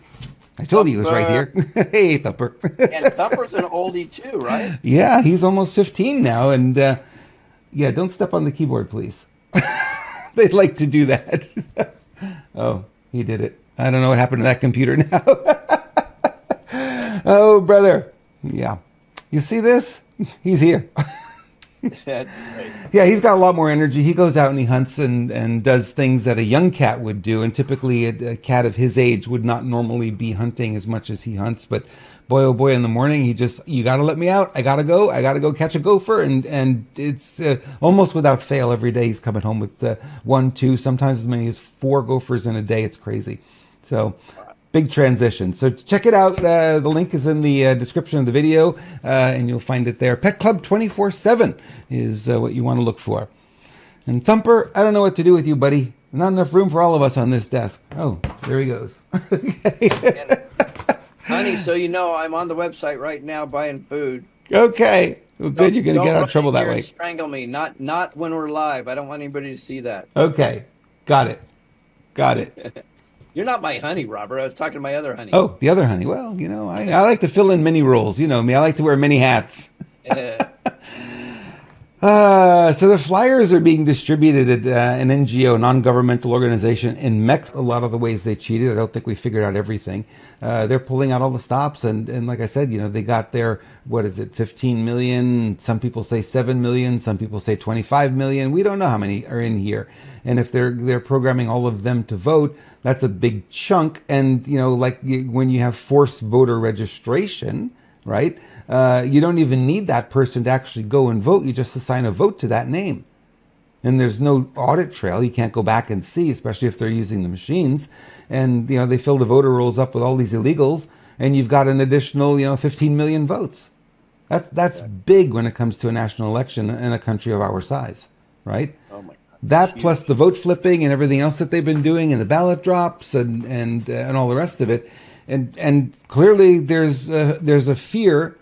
I told you he was right here. Hey, Thumper. And Thumper's an oldie too, right? Yeah, he's almost 15 now, and. Yeah, don't step on the keyboard, please. They'd like to do that. Oh, he did it. I don't know what happened to that computer now. Oh, brother. Yeah. You see this? He's here. That's great. Yeah, he's got a lot more energy. He goes out and he hunts and does things that a young cat would do. And typically a cat of his age would not normally be hunting as much as he hunts. But boy, oh boy, in the morning, you got to let me out. I got to go catch a gopher. And it's almost without fail every day he's coming home with 1, 2, sometimes as many as 4 gophers in a day. It's crazy. So big transition. So check it out. The link is in the description of the video, and you'll find it there. Pet Club 24/7 is what you want to look for. And Thumper, I don't know what to do with you, buddy. Not enough room for all of us on this desk. Oh, there he goes. And, honey, so I'm on the website right now buying food. Okay. Well, good. You're going to get out of trouble that way. Strangle me. Not when we're live. I don't want anybody to see that. Okay. Got it. You're not my honey, Robert. I was talking to my other honey. Oh, the other honey. Well, I like to fill in many roles. You know me. I like to wear many hats. So the flyers are being distributed at an NGO, non-governmental organization in Mexico. A lot of the ways they cheated, I don't think we figured out everything. They're pulling out all the stops, and like I said, they got their 15 million. Some people say 7 million. Some people say 25 million. We don't know how many are in here. And if they're programming all of them to vote, that's a big chunk. And when you have forced voter registration, right? You don't even need that person to actually go and vote. You just assign a vote to that name. And there's no audit trail. You can't go back and see, especially if they're using the machines. And, they fill the voter rolls up with all these illegals, and you've got an additional, 15 million votes. That's big when it comes to a national election in a country of our size, right? Oh my God. That plus the vote flipping and everything else that they've been doing, and the ballot drops and all the rest of it. And clearly there's a fear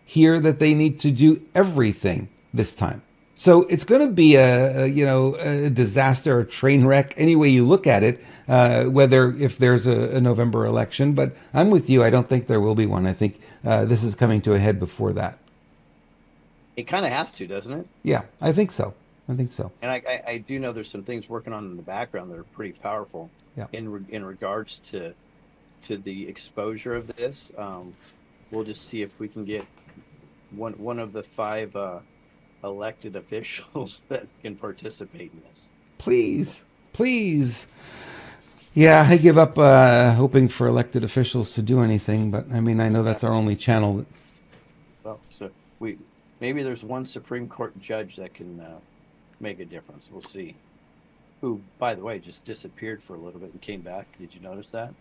here that they need to do everything this time. So it's going to be a disaster, a train wreck, any way you look at it, if there's a November election. But I'm with you. I don't think there will be one. I think this is coming to a head before that. It kind of has to, doesn't it? Yeah, I think so. And I do know there's some things working on in the background that are pretty powerful. Yeah. In regards to the exposure of this. We'll just see if we can get one of the 5 elected officials that can participate in this. Please, please. Yeah, I give up hoping for elected officials to do anything, but I mean, I know that's our only channel. Well, so maybe there's one Supreme Court judge that can make a difference. We'll see. Who, by the way, just disappeared for a little bit and came back. Did you notice that?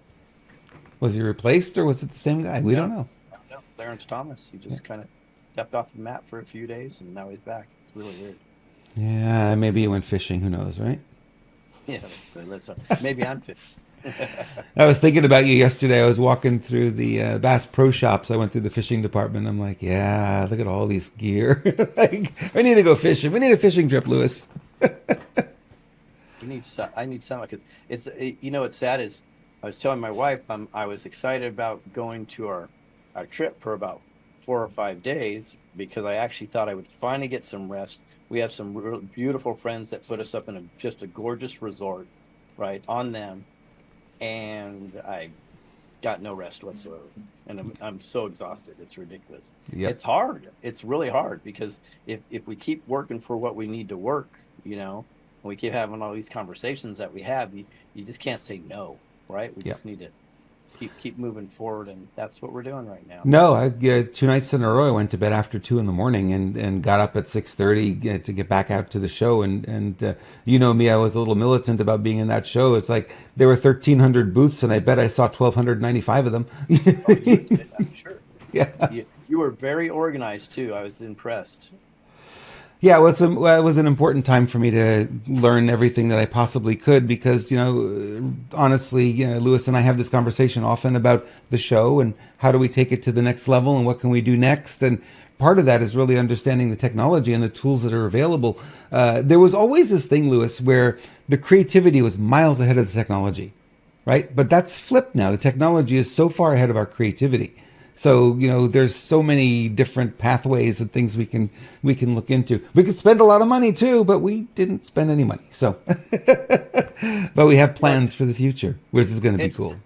Was he replaced or was it the same guy? We don't know. No, Clarence Thomas. He just kind of stepped off the map for a few days and now he's back. It's really weird. Yeah, maybe he went fishing. Who knows, right? Yeah, maybe I'm fishing. I was thinking about you yesterday. I was walking through the Bass Pro Shops. I went through the fishing department. I'm like, yeah, look at all these gear. Like, I need to go fishing. We need a fishing trip, Lewis. I need some because it's what's sad is I was telling my wife I was excited about going to our trip for about 4 or 5 days because I actually thought I would finally get some rest. We have some real beautiful friends that put us up in just a gorgeous resort, right on them, and I got no rest whatsoever, and I'm so exhausted. It's ridiculous. Yep. It's hard. It's really hard because if we keep working for what we need to work, we keep having all these conversations that we have, you just can't say no, right? We just need to keep moving forward, and that's what we're doing right now. No, 2 nights in a row I went to bed after 2 in the morning and got up at 6:30 to get back out to the show. And you know me, I was a little militant about being in that show. It's like there were 1,300 booths, and I bet I saw 1,295 of them. Oh, you did, I'm sure. Yeah, you were very organized too. I was impressed. Yeah, it was an important time for me to learn everything that I possibly could because, honestly, Lewis and I have this conversation often about the show and how do we take it to the next level and what can we do next. And part of that is really understanding the technology and the tools that are available. There was always this thing, Lewis, where the creativity was miles ahead of the technology, right? But that's flipped now. The technology is so far ahead of our creativity. So, there's so many different pathways and things we can look into. We could spend a lot of money too, but we didn't spend any money. So, but we have plans for the future, which is going to be cool.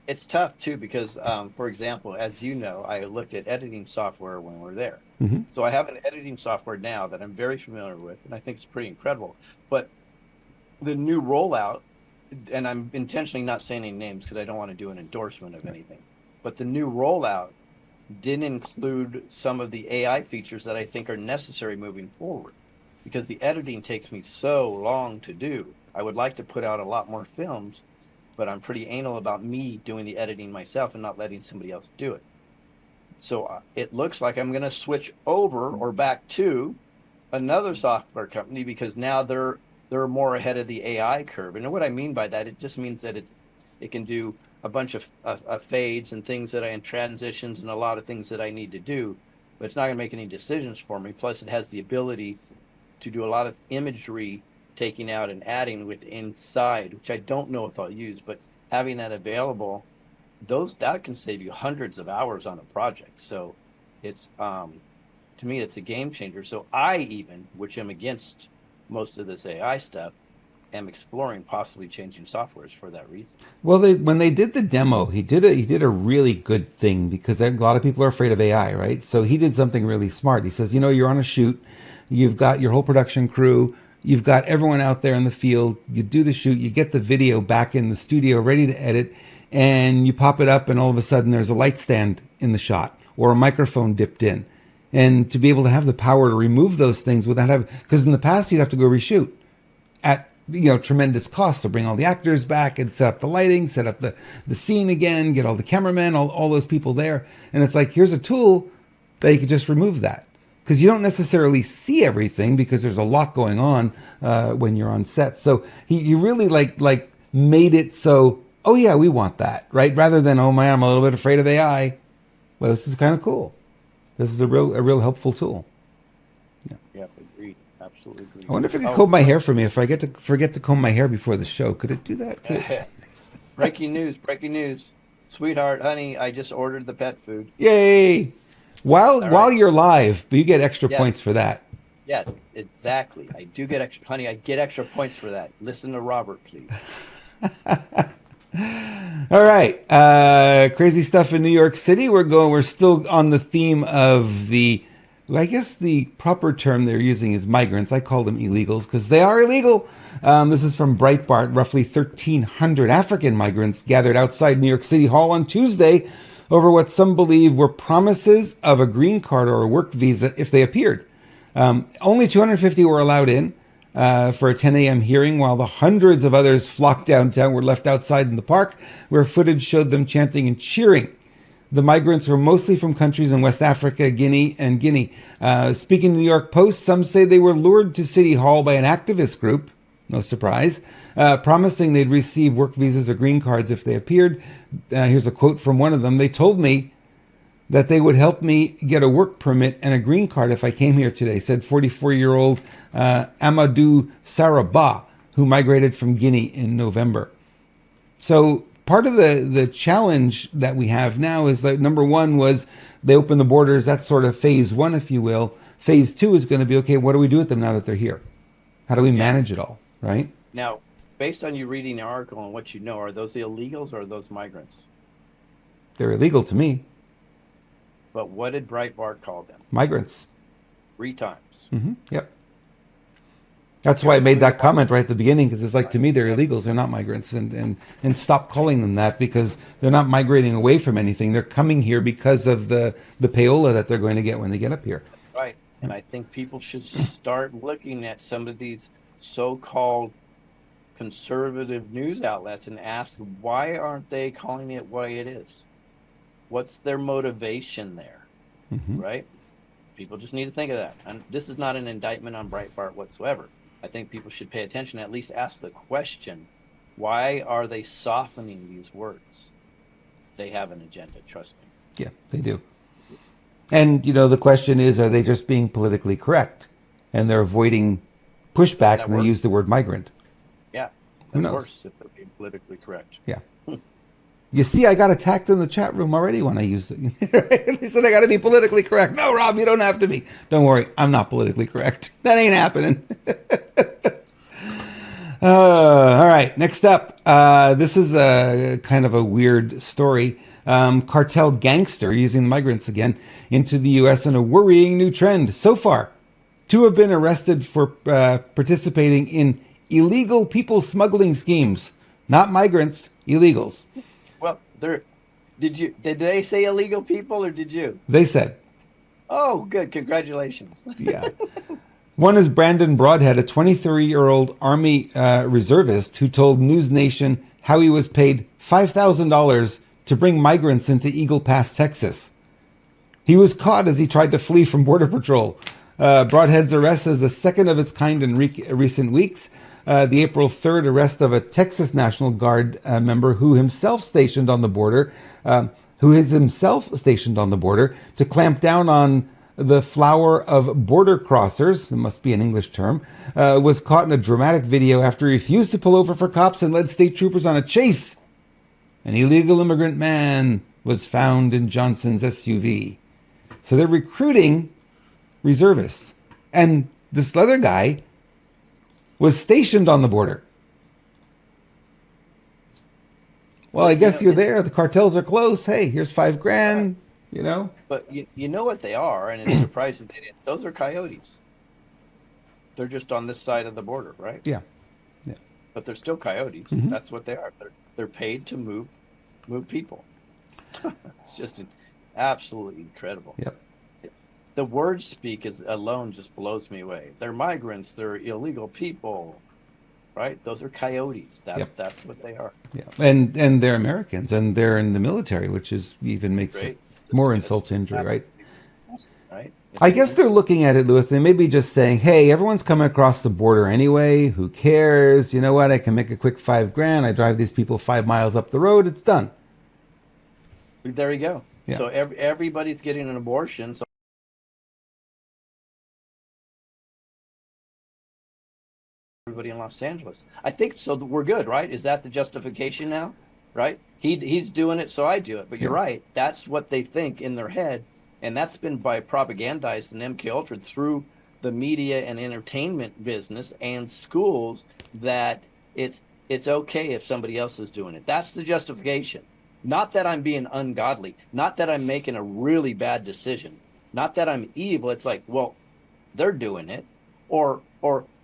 It's tough too because, for example, as you know, I looked at editing software when we're there. Mm-hmm. So I have an editing software now that I'm very familiar with, and I think it's pretty incredible. But the new rollout, and I'm intentionally not saying any names because I don't want to do an endorsement of anything. But the new rollout didn't include some of the AI features that I think are necessary moving forward because the editing takes me so long to do. I would like to put out a lot more films, but I'm pretty anal about me doing the editing myself and not letting somebody else do it. So it looks like I'm going to switch over or back to another software company because now they're more ahead of the AI curve. And what I mean by that, it just means that it can do a bunch of fades and things and transitions and a lot of things that I need to do, but it's not going to make any decisions for me. Plus, it has the ability to do a lot of imagery taking out and adding with inside, which I don't know if I'll use, but having that available, that can save you hundreds of hours on a project. So it's to me, it's a game changer. So I even, which am against most of this AI stuff, am exploring possibly changing softwares for that reason. Well, when they did the demo, he did a really good thing because a lot of people are afraid of AI, right? So he did something really smart. He says, you're on a shoot, you've got your whole production crew, you've got everyone out there in the field, you do the shoot, you get the video back in the studio ready to edit, and you pop it up and all of a sudden there's a light stand in the shot or a microphone dipped in. And to be able to have the power to remove those things without having, because in the past you'd have to go reshoot at tremendous cost to bring all the actors back and set up the lighting, set up the scene again, get all the cameramen, all those people there. And it's like, here's a tool that you could just remove that. Because you don't necessarily see everything because there's a lot going on when you're on set. So he really like made it so, oh yeah, we want that, right? Rather than, oh man, I'm a little bit afraid of AI. Well, this is kind of cool. This is a real helpful tool. Yeah, agreed. Absolutely agree. I wonder if it could comb my hair for me. If I forget to comb my hair before the show, could it do that? Breaking news. Sweetheart, honey, I just ordered the pet food. Yay! While you're live, but you get extra points for that. Yes, exactly. I do get extra, honey. I get extra points for that. Listen to Robert, please. All right, crazy stuff in New York City. We're still on the theme of the I guess the proper term they're using is migrants. I call them illegals because they are illegal. This is from Breitbart. Roughly 1,300 African migrants gathered outside New York City Hall on Tuesday over what some believe were promises of a green card or a work visa if they appeared. Only 250 were allowed in for a 10 a.m. hearing, while the hundreds of others flocked downtown were left outside in the park, where footage showed them chanting and cheering. The migrants were mostly from countries in West Africa, Guinea. Speaking to the New York Post, some say they were lured to City Hall by an activist group, no surprise, promising they'd receive work visas or green cards if they appeared. Here's a quote from one of them. They told me that they would help me get a work permit and a green card if I came here today, said 44-year-old Amadou Saraba, who migrated from Guinea in November. So part of the challenge that we have now is that number one was they opened the borders. That's sort of phase one, if you will. Phase two is going to be, okay, what do we do with them now that they're here? How do we manage it all, right? Now, based on you reading the article and what you know, are those illegals or are those migrants? They're illegal to me. But what did Breitbart call them? Migrants. 3 times. Mm-hmm. Yep. That's why I made that comment right at the beginning, because it's like, to me, they're illegals. They're not migrants. And stop calling them that, because they're not migrating away from anything. They're coming here because of the payola that they're going to get when they get up here. Right. And I think people should start looking at some of these so-called conservative news outlets and ask, why aren't they calling it what it is? What's their motivation there? Mm-hmm. Right? People just need to think of that. And this is not an indictment on Breitbart whatsoever. I think people should pay attention, at least ask the question, why are they softening these words? They have an agenda, trust me. Yeah, they do. And, the question is, are they just being politically correct? And they're avoiding pushback when they use the word migrant. Yeah, Who that's knows? worse if they're being politically correct. Yeah. You see, I got attacked in the chat room already when I used it. They said I got to be politically correct. No, Rob, you don't have to be. Don't worry, I'm not politically correct. That ain't happening. All right, next up. This is a kind of a weird story. Cartel gangster, using the migrants again, into the U.S. in a worrying new trend. So far, 2 have been arrested for participating in illegal people smuggling schemes. Not migrants, illegals. Well, did they say illegal people or did you? They said. Oh, good. Congratulations. Yeah. One is Brandon Broadhead, a 23-year-old Army reservist who told News Nation how he was paid $5,000 to bring migrants into Eagle Pass, Texas. He was caught as he tried to flee from Border Patrol. Broadhead's arrest is the second of its kind in recent weeks. The April 3rd arrest of a Texas National Guard member who is himself stationed on the border to clamp down on the flower of border crossers, it must be an English term, was caught in a dramatic video after he refused to pull over for cops and led state troopers on a chase. An illegal immigrant man was found in Johnson's SUV. So they're recruiting reservists. And this other guy was stationed on the border. Well, I guess you're there. The cartels are close. Hey, here's $5,000, But you know what they are, and it's surprising they didn't. Those are coyotes. They're just on this side of the border, right? Yeah. But they're still coyotes. Mm-hmm. That's what they are. They're paid to move people. It's just absolutely incredible. Yep. The word speak alone just blows me away. They're migrants. They're illegal people, right? Those are coyotes. That's what they are. Yeah, and they're Americans, and they're in the military, which even makes it more insult to injury, right? Right. I guess they're looking at it, Louis. They may be just saying, "Hey, everyone's coming across the border anyway. Who cares? You know what? I can make a quick $5,000. I drive these people 5 miles up the road. It's done." There you go. Yeah. So everybody's getting an abortion. So everybody in Los Angeles. I think so. We're good, right? Is that the justification now? Right? He's doing it, so I do it. But you're right. That's what they think in their head, and that's been by propagandized in MK Ultra through the media and entertainment business and schools that it's okay if somebody else is doing it. That's the justification. Not that I'm being ungodly. Not that I'm making a really bad decision. Not that I'm evil. It's like, well, they're doing it, or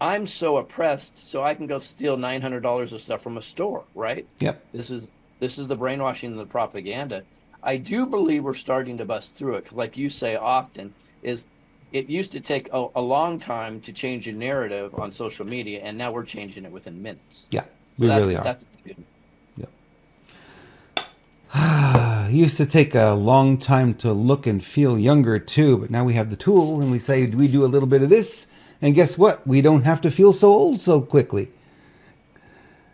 I'm so oppressed, so I can go steal $900 of stuff from a store, right? Yep. This is this is the brainwashing and the propaganda. I do believe we're starting to bust through it, 'cause like you say often, is it used to take a long time to change a narrative on social media, and now we're changing it within minutes. Yeah, So we really are. that's good. Yep. It used to take a long time to look and feel younger too, but now we have the tool and we say we do a little bit of this, and guess what? We don't have to feel so old so quickly.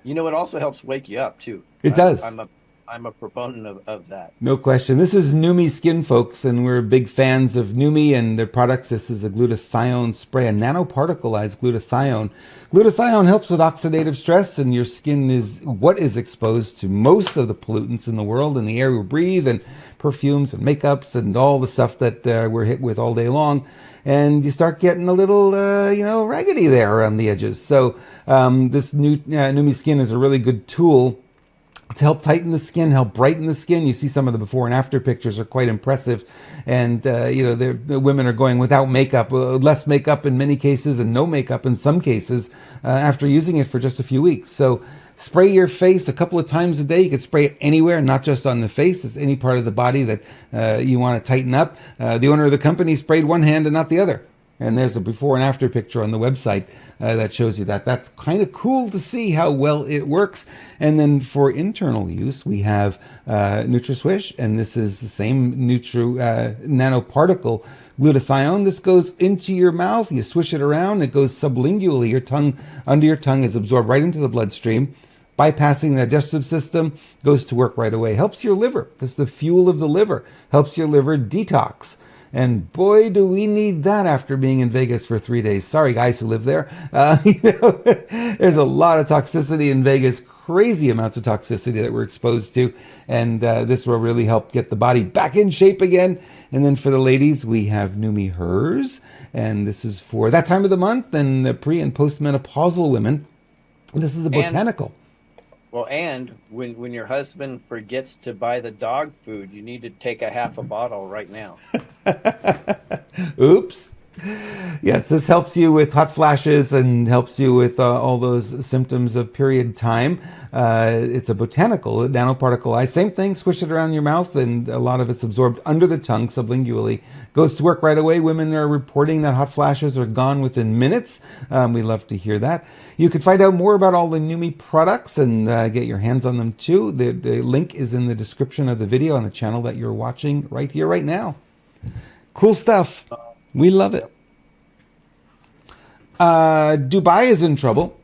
You know, it also helps wake you up too. It does. I'm a proponent of that. No question. This is Neumi Skin, folks, and we're big fans of Neumi and their products. This is a glutathione spray, a nanoparticleized glutathione. Glutathione helps with oxidative stress, and your skin is what is exposed to most of the pollutants in the world, in the air we breathe, and perfumes and makeups and all the stuff that we're hit with all day long. And you start getting a little, raggedy there around the edges. So this new Neumi Skin is a really good tool to help tighten the skin, help brighten the skin. You see some of the before and after pictures are quite impressive. And, the women are going without makeup, less makeup in many cases, and no makeup in some cases, after using it for just a few weeks. So spray your face a couple of times a day. You can spray it anywhere, not just on the face. It's any part of the body that you want to tighten up. The owner of the company sprayed one hand and not the other. And there's a before and after picture on the website that shows you that. That's kind of cool to see how well it works. And then for internal use, we have NutraSwish, and this is the same nanoparticle glutathione. This goes into your mouth. You swish it around. It goes sublingually. Your tongue, under your tongue, is absorbed right into the bloodstream. Bypassing the digestive system, goes to work right away. Helps your liver. It's the fuel of the liver. Helps your liver detox. And boy, do we need that after being in Vegas for 3 days. Sorry, guys who live there. There's a lot of toxicity in Vegas, crazy amounts of toxicity that we're exposed to. And this will really help get the body back in shape again. And then for the ladies, we have Neumi Hers. And this is for that time of the month and pre- and postmenopausal women. This is a botanical. And when your husband forgets to buy the dog food, you need to take a half a bottle right now. Oops. Yes, this helps you with hot flashes and helps you with all those symptoms of period time. It's a botanical, nanoparticleized. Same thing, squish it around your mouth, and a lot of it's absorbed under the tongue sublingually. Goes to work right away. Women are reporting that hot flashes are gone within minutes. We love to hear that. You can find out more about all the Neumi products and get your hands on them too. The link is in the description of the video on the channel that you're watching right here, right now. Cool stuff. We love it. Dubai is in trouble.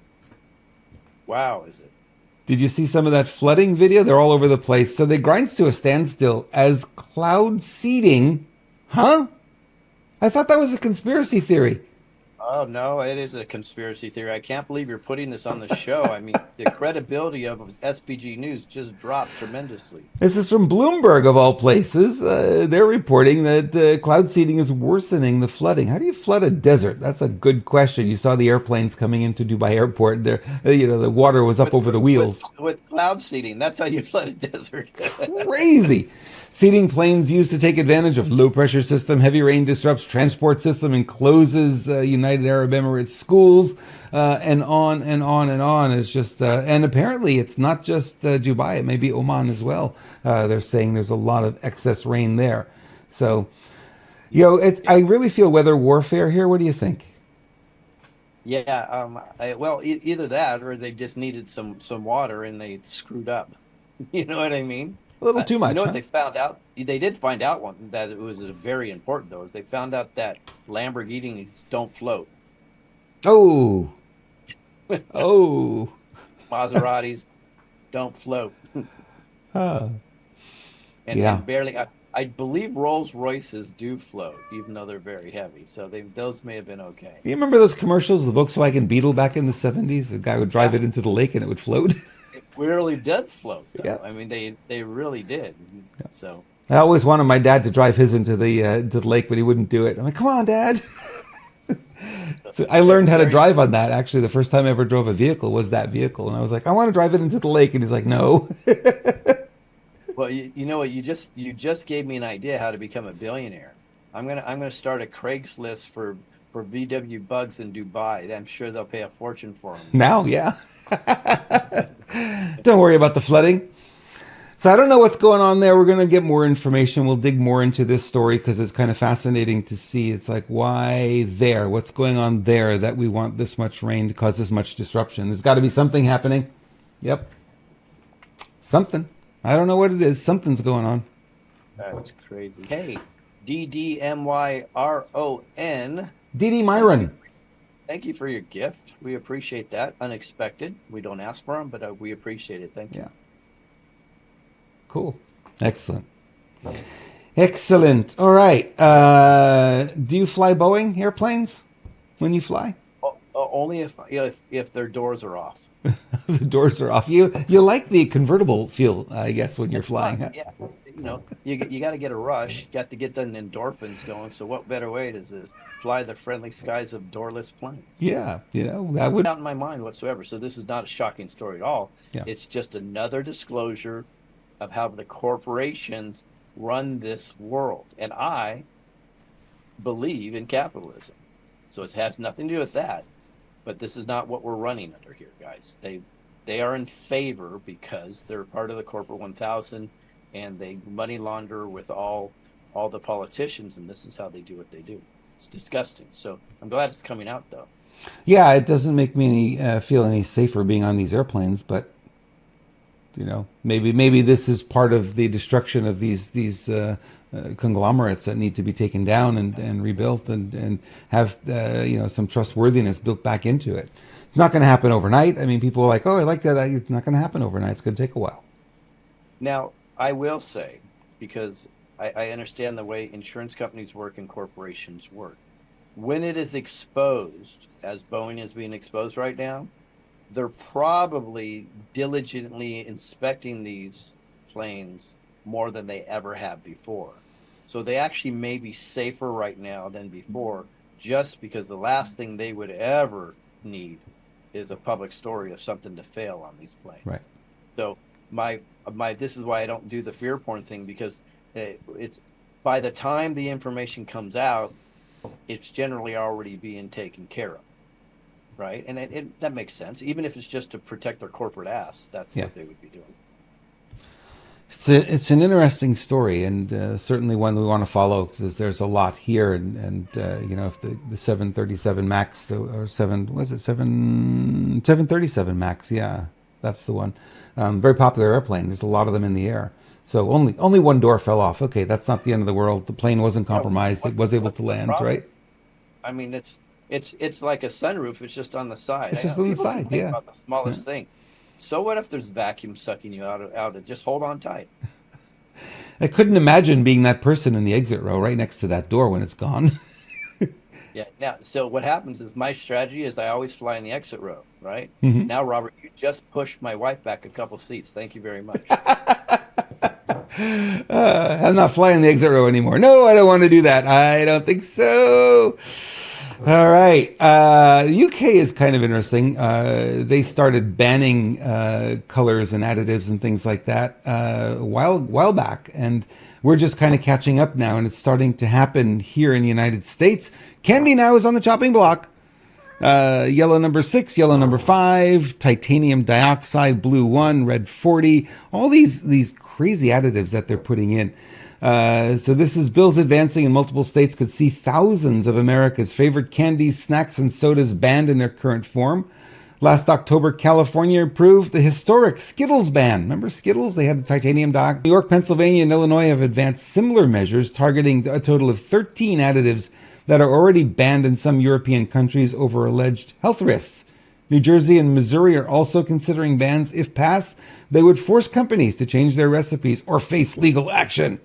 Wow, is it? Did you see some of that flooding video? They're all over the place. So they grinds to a standstill as cloud seeding. Huh? I thought that was a conspiracy theory. Oh, no, it is a conspiracy theory. I can't believe you're putting this on the show. I mean, the credibility of SPG News just dropped tremendously. This is from Bloomberg, of all places. They're reporting that cloud seeding is worsening the flooding. How do you flood a desert? That's a good question. You saw the airplanes coming into Dubai Airport. There, the water was up over the wheels. With cloud seeding, that's how you flood a desert. Crazy. Seeding planes used to take advantage of low pressure system. Heavy rain disrupts transport system and closes United Arab Emirates schools, and on and on and on. It's just, and apparently it's not just Dubai. It may be Oman as well. They're saying there's a lot of excess rain there. So, I really feel weather warfare here. What do you think? Yeah, either that or they just needed some water and they screwed up. You know what I mean? A little too much. You know huh? what they found out? They did find out one that it was very important though. Is they found out that Lamborghinis don't float. Oh, oh, Maseratis don't float. And barely. I believe Rolls Royces do float, even though they're very heavy. So those may have been okay. You remember those commercials, the Volkswagen Beetle back in the 70s? The guy would drive it into the lake and it would float. It really did float. Yeah. I mean, they really did. Yeah. So I always wanted my dad to drive his into the lake, but he wouldn't do it. I'm like, come on, Dad. So I learned how to drive on that. Actually, the first time I ever drove a vehicle was that vehicle, and I was like, I want to drive it into the lake, and he's like, no. Well, you know what? You just gave me an idea how to become a billionaire. I'm gonna start a Craigslist for VW bugs in Dubai. I'm sure they'll pay a fortune for them. Now, yeah. Don't worry about the flooding. So I don't know what's going on there. We're going to get more information. We'll dig more into this story because it's kind of fascinating to see. It's like, why there? What's going on there that we want this much rain to cause this much disruption? There's got to be something happening. Yep. Something. I don't know what it is. Something's going on. That's crazy. Hey, DDMYRON. DD Myron. Thank you for your gift. We appreciate that. Unexpected. We don't ask for them, but we appreciate it. Thank you. Yeah. Cool. Excellent. Excellent. All right. Do you fly Boeing airplanes when you fly? Only if their doors are off. The doors are off. You like the convertible feel, I guess, when you're flying. Fun. Yeah. You got to get a rush. You got to get the endorphins going. So what better way to fly the friendly skies of doorless planes? Yeah, that would not in my mind whatsoever. So this is not a shocking story at all. Yeah. It's just another disclosure of how the corporations run this world. And I believe in capitalism. So it has nothing to do with that. But this is not what we're running under here, guys. They are in favor because they're part of the corporate 1000 and they money launder with all the politicians, and this is how they do what they do. It's disgusting. So I'm glad it's coming out, though. Yeah, it doesn't make me feel any safer being on these airplanes, but maybe this is part of the destruction of these conglomerates that need to be taken down and rebuilt and have some trustworthiness built back into it. It's not going to happen overnight. I mean, people are like, oh, I like that. It's not going to happen overnight. It's going to take a while. Now, I will say, because I understand the way insurance companies work and corporations work, when it is exposed, as Boeing is being exposed right now, they're probably diligently inspecting these planes more than they ever have before. So they actually may be safer right now than before, just because the last thing they would ever need is a public story of something to fail on these planes. Right. So this is why I don't do the fear porn thing, because it's by the time the information comes out, it's generally already being taken care of. Right. And that makes sense. Even if it's just to protect their corporate ass, that's what they would be doing. It's an interesting story, and certainly one we want to follow because there's a lot here. And if the 737 Max or 737 Max, yeah, that's the one. Very popular airplane. There's a lot of them in the air. So only one door fell off. Okay, that's not the end of the world. The plane wasn't compromised. It was able to land, right? I mean, it's like a sunroof. It's just on the side. It's just on the side, yeah. About the smallest things. So what if there's vacuum sucking you out of just hold on tight. I couldn't imagine being that person in the exit row right next to that door when it's gone. Yeah. Now, so what happens is my strategy is I always fly in the exit row, right? Mm-hmm. Now, Robert, you just pushed my wife back a couple seats. Thank you very much. I'm not flying the exit row anymore. No, I don't want to do that. I don't think so. All right. The UK is kind of interesting. They started banning colors and additives and things like that a while back. And we're just kind of catching up now. And it's starting to happen here in the United States. Candy now is on the chopping block. Yellow number 6, yellow number 5, titanium dioxide, blue 1, red 40. All these crazy additives that they're putting in. So this is bills advancing in multiple states could see thousands of America's favorite candies, snacks, and sodas banned in their current form. Last October, California approved the historic Skittles ban. Remember Skittles? They had the titanium dioxide. New York, Pennsylvania, and Illinois have advanced similar measures targeting a total of 13 additives that are already banned in some European countries over alleged health risks. New Jersey and Missouri are also considering bans. If passed, they would force companies to change their recipes or face legal action.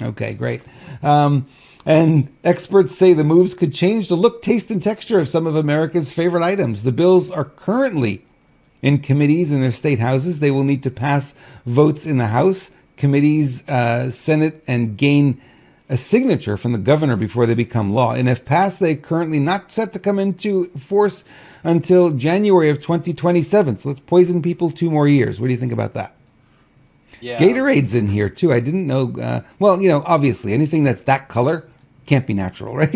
Okay, great. And experts say the moves could change the look, taste, and texture of some of America's favorite items. The bills are currently in committees in their state houses. They will need to pass votes in the House, committees, Senate, and gain a signature from the governor before they become law. And if passed, they're currently not set to come into force until January of 2027. So let's poison people 2 more years. What do you think about that? Yeah. Gatorade's in here too. I didn't know. Obviously anything that's that color can't be natural, right?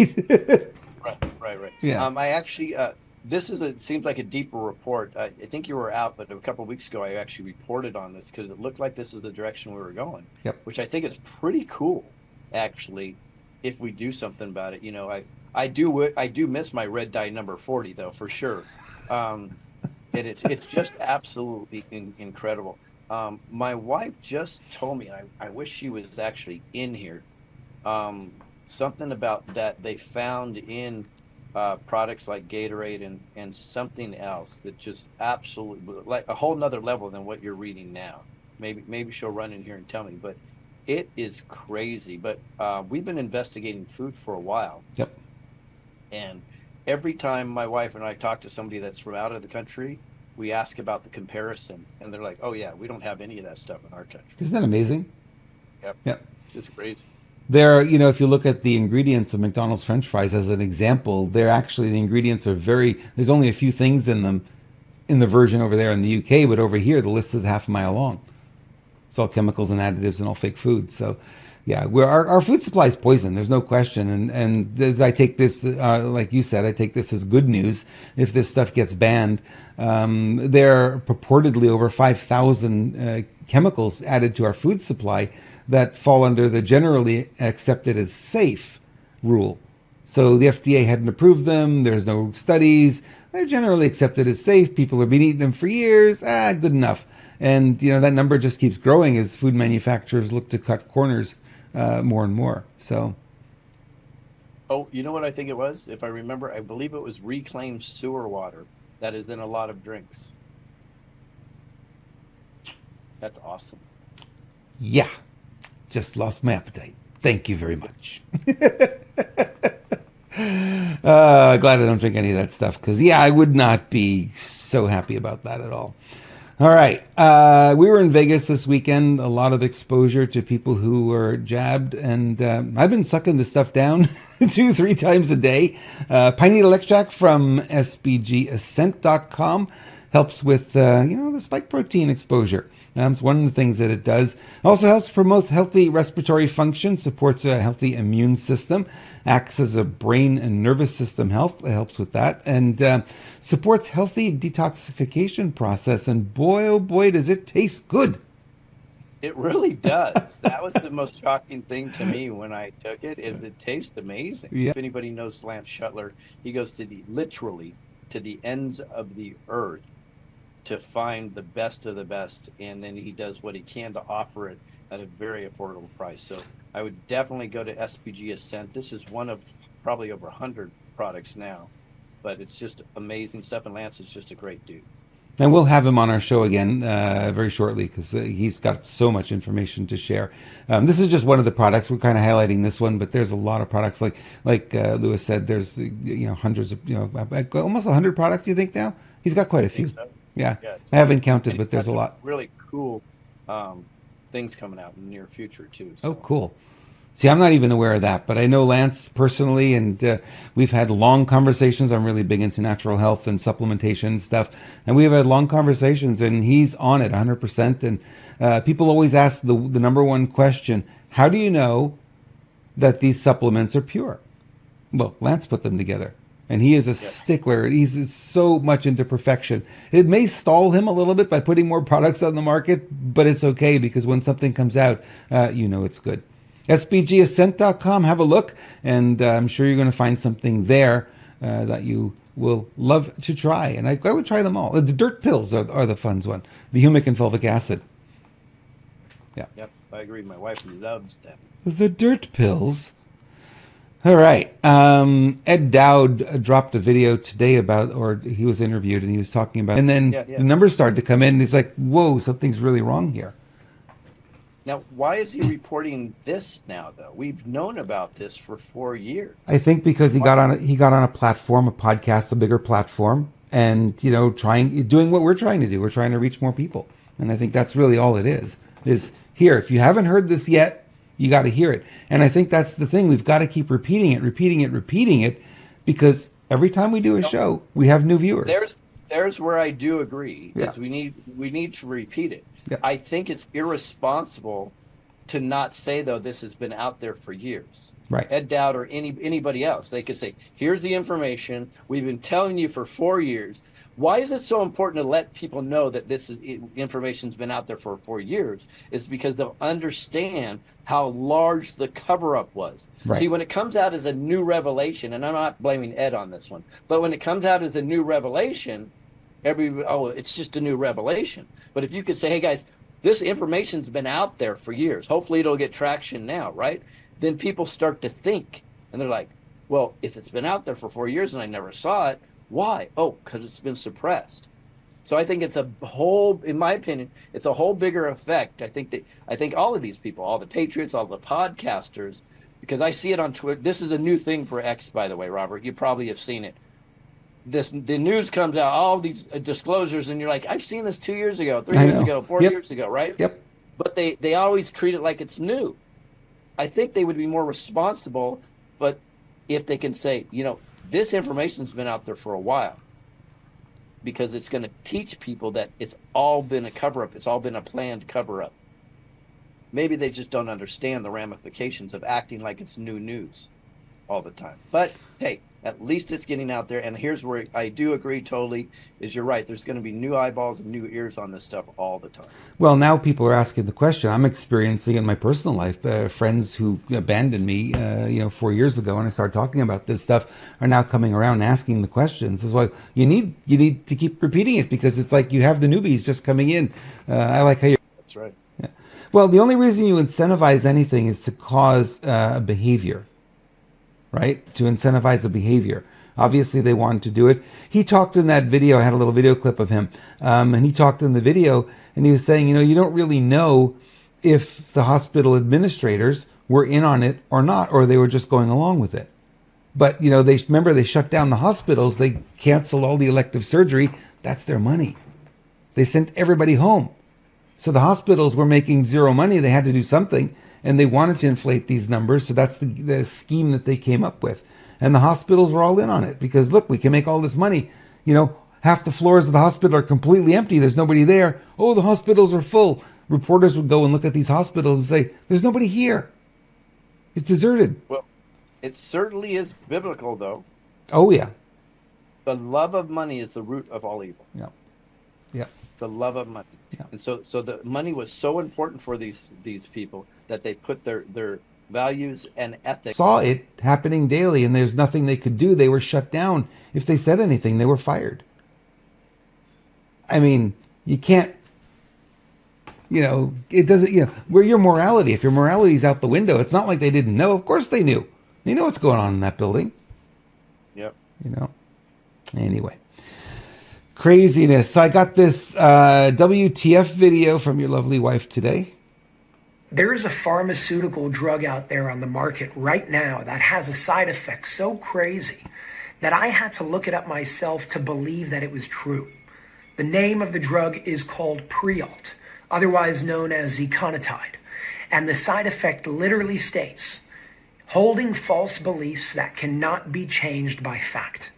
Right. Yeah. I actually, it seems like a deeper report. I think you were out, but a couple of weeks ago, I actually reported on this because it looked like this is the direction we were going, Yep. which I think is pretty cool, actually, if we do something about it. I do miss my red dye number 40 though, for sure. Um, and it's just absolutely incredible. My wife just told me, and I wish she was actually in here, um, something about that they found in products like Gatorade and something else that just absolutely like a whole nother level than what you're reading now. Maybe she'll run in here and tell me, but it is crazy. But we've been investigating food for a while, Yep. and every time my wife and I talk to somebody that's from out of the country, we ask about the comparison, and they're like, "Oh yeah, we don't have any of that stuff in our country." Isn't that amazing? Yep, Yep. it's just crazy. There, if you look at the ingredients of McDonald's French fries as an example, the ingredients are there's only a few things in them in the version over there in the UK, but over here the list is half a mile long. It's all chemicals and additives and all fake food. So, yeah, our food supply is poison. There's no question. And I take this, like you said, I take this as good news. If this stuff gets banned, there are purportedly over 5,000 chemicals added to our food supply that fall under the generally accepted as safe rule. So the FDA hadn't approved them. There's no studies. They're generally accepted as safe. People have been eating them for years. Good enough. And that number just keeps growing as food manufacturers look to cut corners more and more. So, oh, you know what I think it was? If I remember, I believe it was reclaimed sewer water that is in a lot of drinks. That's awesome. Yeah, just lost my appetite. Thank you very much. Glad I don't drink any of that stuff because, I would not be so happy about that at all. All right. We were in Vegas this weekend. A lot of exposure to people who were jabbed. And I've been sucking this stuff down 2-3 times a day. Pine needle extract from SBGAscent.com helps with, the spike protein exposure. It's one of the things that it does. It also helps promote healthy respiratory function, supports a healthy immune system, acts as a brain and nervous system health. It helps with that, and supports healthy detoxification process. And boy, oh boy, does it taste good. It really does. That was the most shocking thing to me when I took it, is it tastes amazing. Yeah. If anybody knows Lance Shuttler, he goes literally to the ends of the earth to find the best of the best, and then he does what he can to offer it at a very affordable price. So I would definitely go to SPG Ascent. This is one of probably over 100 products now, but it's just amazing stuff, and Lance is just a great dude. And we'll have him on our show again very shortly because he's got so much information to share. This is just one of the products. We're kind of highlighting this one, but there's a lot of products. Like Lewis said, there's hundreds of almost 100 products. Do you think now? He's got quite a few. So. Yeah, I haven't counted, but there's a lot. Really cool things coming out in the near future too. So. Oh, cool. See, I'm not even aware of that, but I know Lance personally, and we've had long conversations. I'm really big into natural health and supplementation and stuff, and we have had long conversations, and he's on it 100%. And people always ask the number one question: how do you know that these supplements are pure? Well, Lance put them together. And he is a stickler. He's so much into perfection. It may stall him a little bit by putting more products on the market, but it's okay because when something comes out, it's good. SBGAscent.com, have a look, and I'm sure you're going to find something there that you will love to try. And I would try them all. The dirt pills are the fun one. The humic and fulvic acid. Yeah. Yep, I agree. My wife loves them. The dirt pills. All right. Ed Dowd dropped a video today he was interviewed and he was talking about, and then the numbers started to come in and he's like, whoa, something's really wrong here. Now, why is he reporting this now, though? We've known about this for 4 years. I think because he got on a platform, a podcast, a bigger platform, and doing what we're trying to do. We're trying to reach more people, and I think that's really all it is. Is here. If you haven't heard this yet, you got to hear it. And I think that's the thing. We've got to keep repeating it, because every time we do a show, we have new viewers. There's where I do agree. Yeah. Is we need to repeat it. Yeah. I think it's irresponsible to not say, though, this has been out there for years. Right. Ed Dowd or anybody else. They could say, here's the information. We've been telling you for 4 years. Why is it so important to let people know that information's been out there for 4 years? Is because they'll understand how large the cover-up was. Right. See, when it comes out as a new revelation, and I'm not blaming Ed on this one, but when it comes out as a new revelation, it's just a new revelation. But if you could say, hey guys, this information's been out there for years. Hopefully it'll get traction now, right? Then people start to think, and they're like, well, if it's been out there for 4 years and I never saw it, why? Oh, because it's been suppressed. So I think it's a whole, in my opinion, it's a whole bigger effect. I think all of these people, all the patriots, all the podcasters, because I see it on Twitter. This is a new thing for X, by the way, Robert. You probably have seen it. The news comes out, all these disclosures, and you're like, I've seen this 2 years ago, 3 years ago, 4 years ago, right? Yep. But they always treat it like it's new. I think they would be more responsible, but if they can say, this information's been out there for a while, because it's going to teach people that it's all been a cover-up. It's all been a planned cover-up. Maybe they just don't understand the ramifications of acting like it's new news all the time. But, hey, at least it's getting out there. And here's where I do agree totally, is you're right. There's going to be new eyeballs and new ears on this stuff all the time. Well, now people are asking the question. I'm experiencing in my personal life, friends who abandoned me, 4 years ago when I started talking about this stuff are now coming around and asking the questions. It's like you need to keep repeating it, because it's like you have the newbies just coming in. I like how you're... That's right. Yeah. Well, the only reason you incentivize anything is to cause a behavior. Right? To incentivize the behavior. Obviously, they wanted to do it. He talked in that video. I had a little video clip of him. And he talked in the video, and he was saying, you don't really know if the hospital administrators were in on it or not, or they were just going along with it. But, they shut down the hospitals. They canceled all the elective surgery. That's their money. They sent everybody home. So the hospitals were making zero money. They had to do something. And they wanted to inflate these numbers, so that's the scheme that they came up with. And the hospitals were all in on it, because, look, we can make all this money. Half the floors of the hospital are completely empty. There's nobody there. Oh, the hospitals are full. Reporters would go and look at these hospitals and say, there's nobody here. It's deserted. Well, it certainly is biblical, though. Oh, yeah. The love of money is the root of all evil. Yeah. Yeah. The love of money. Yeah. And so the money was so important for these people that they put their values and ethics. Saw it happening daily, and there's nothing they could do. They were shut down. If they said anything, they were fired. I mean, you can't, it doesn't, where your morality, if your morality is out the window, it's not like they didn't know. Of course they knew. They know what's going on in that building. Yep. Anyway. Craziness. So I got this WTF video from your lovely wife today. There's a pharmaceutical drug out there on the market right now that has a side effect so crazy that I had to look it up myself to believe that it was true. The name of the drug is called Prialt, otherwise known as Zeconotide. And the side effect literally states, holding false beliefs that cannot be changed by fact.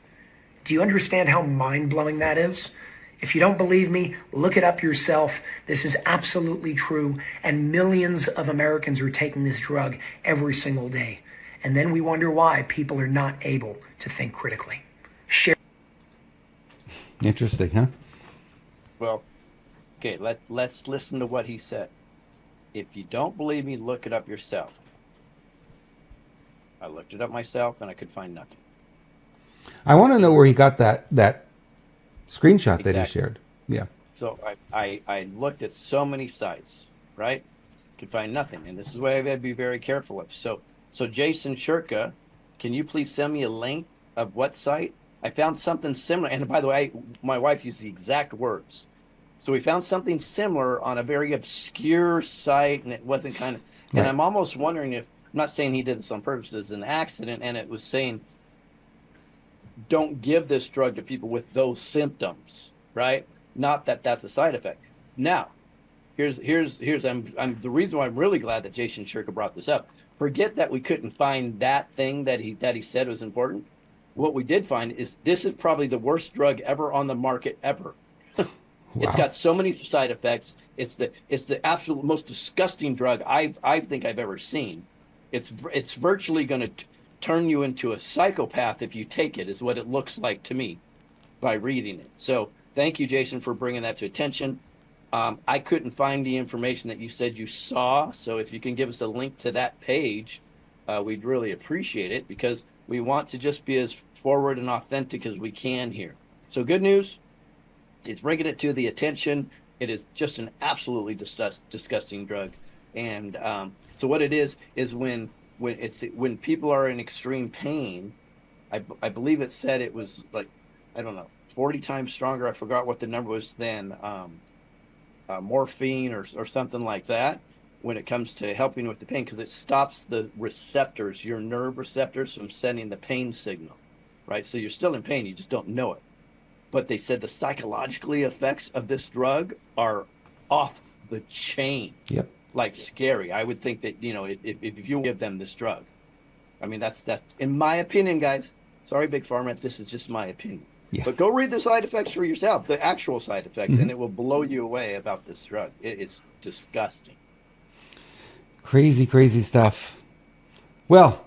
Do you understand how mind-blowing that is? If you don't believe me, look it up yourself. This is absolutely true, and millions of Americans are taking this drug every single day. And then we wonder why people are not able to think critically. Share. Interesting, huh? Well, okay, let's listen to what he said. If you don't believe me, look it up yourself. I looked it up myself, and I could find nothing. I want to know where he got that screenshot that he shared. Yeah. So I looked at so many sites, right? Could find nothing. And this is what I had to be very careful of. So Jason Shurka, can you please send me a link of what site? I found something similar. And by the way, my wife used the exact words. So we found something similar on a very obscure site, and it wasn't kind of, and right. I'm almost wondering if, I'm not saying he did this on purpose, it's an accident, and it was saying, don't give this drug to people with those symptoms, right? Not that that's a side effect. Now, here's I'm the reason why I'm really glad that Jason Shurka brought this up. Forget that we couldn't find that thing that he said was important. What we did find is this is probably the worst drug ever on the market ever. Wow. It's got so many side effects. It's the absolute most disgusting drug I think I've ever seen. It's virtually going to turn you into a psychopath if you take it, is what it looks like to me by reading it. So thank you, Jason, for bringing that to attention. I couldn't find the information that you said you saw. So if you can give us a link to that page, we'd really appreciate it, because we want to just be as forward and authentic as we can here. So good news, it's bringing it to the attention. It is just an absolutely disgusting drug. And so what it is when people are in extreme pain, I believe it said it was like, I don't know, 40 times stronger. I forgot what the number was than morphine or something like that when it comes to helping with the pain, because it stops the receptors, your nerve receptors, from sending the pain signal, right? So you're still in pain, you just don't know it. But they said the psychological effects of this drug are off the chain. Yep. Like scary. I would think that, if you give them this drug, I mean, that's in my opinion, guys. Sorry, Big Pharma, this is just my opinion. Yeah. But go read the side effects for yourself, the actual side effects, and it will blow you away about this drug. It's disgusting. Crazy, crazy stuff. Well,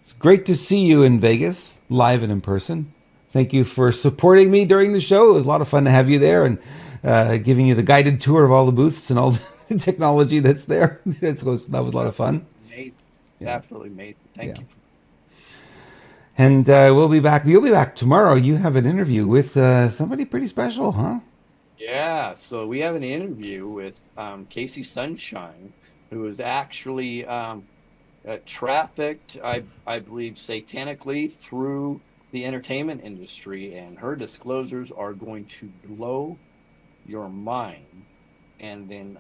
it's great to see you in Vegas, live and in person. Thank you for supporting me during the show. It was a lot of fun to have you there, and giving you the guided tour of all the booths and all the technology that's there. That was a lot of fun. Amazing. It's absolutely amazing. Thank you. And we'll be back. You'll be back tomorrow. You have an interview with somebody pretty special, huh? Yeah. So we have an interview with Casey Sunshine, who was actually trafficked, I believe, satanically through the entertainment industry, and her disclosures are going to blow your mind. And then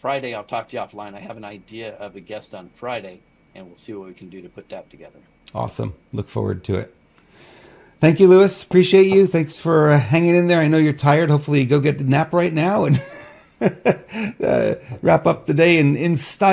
Friday, I'll talk to you offline. I have an idea of a guest on Friday, and we'll see what we can do to put that together. Awesome. Look forward to it. Thank you, Lewis. Appreciate you. Thanks for hanging in there. I know you're tired. Hopefully you go get a nap right now and wrap up the day in style.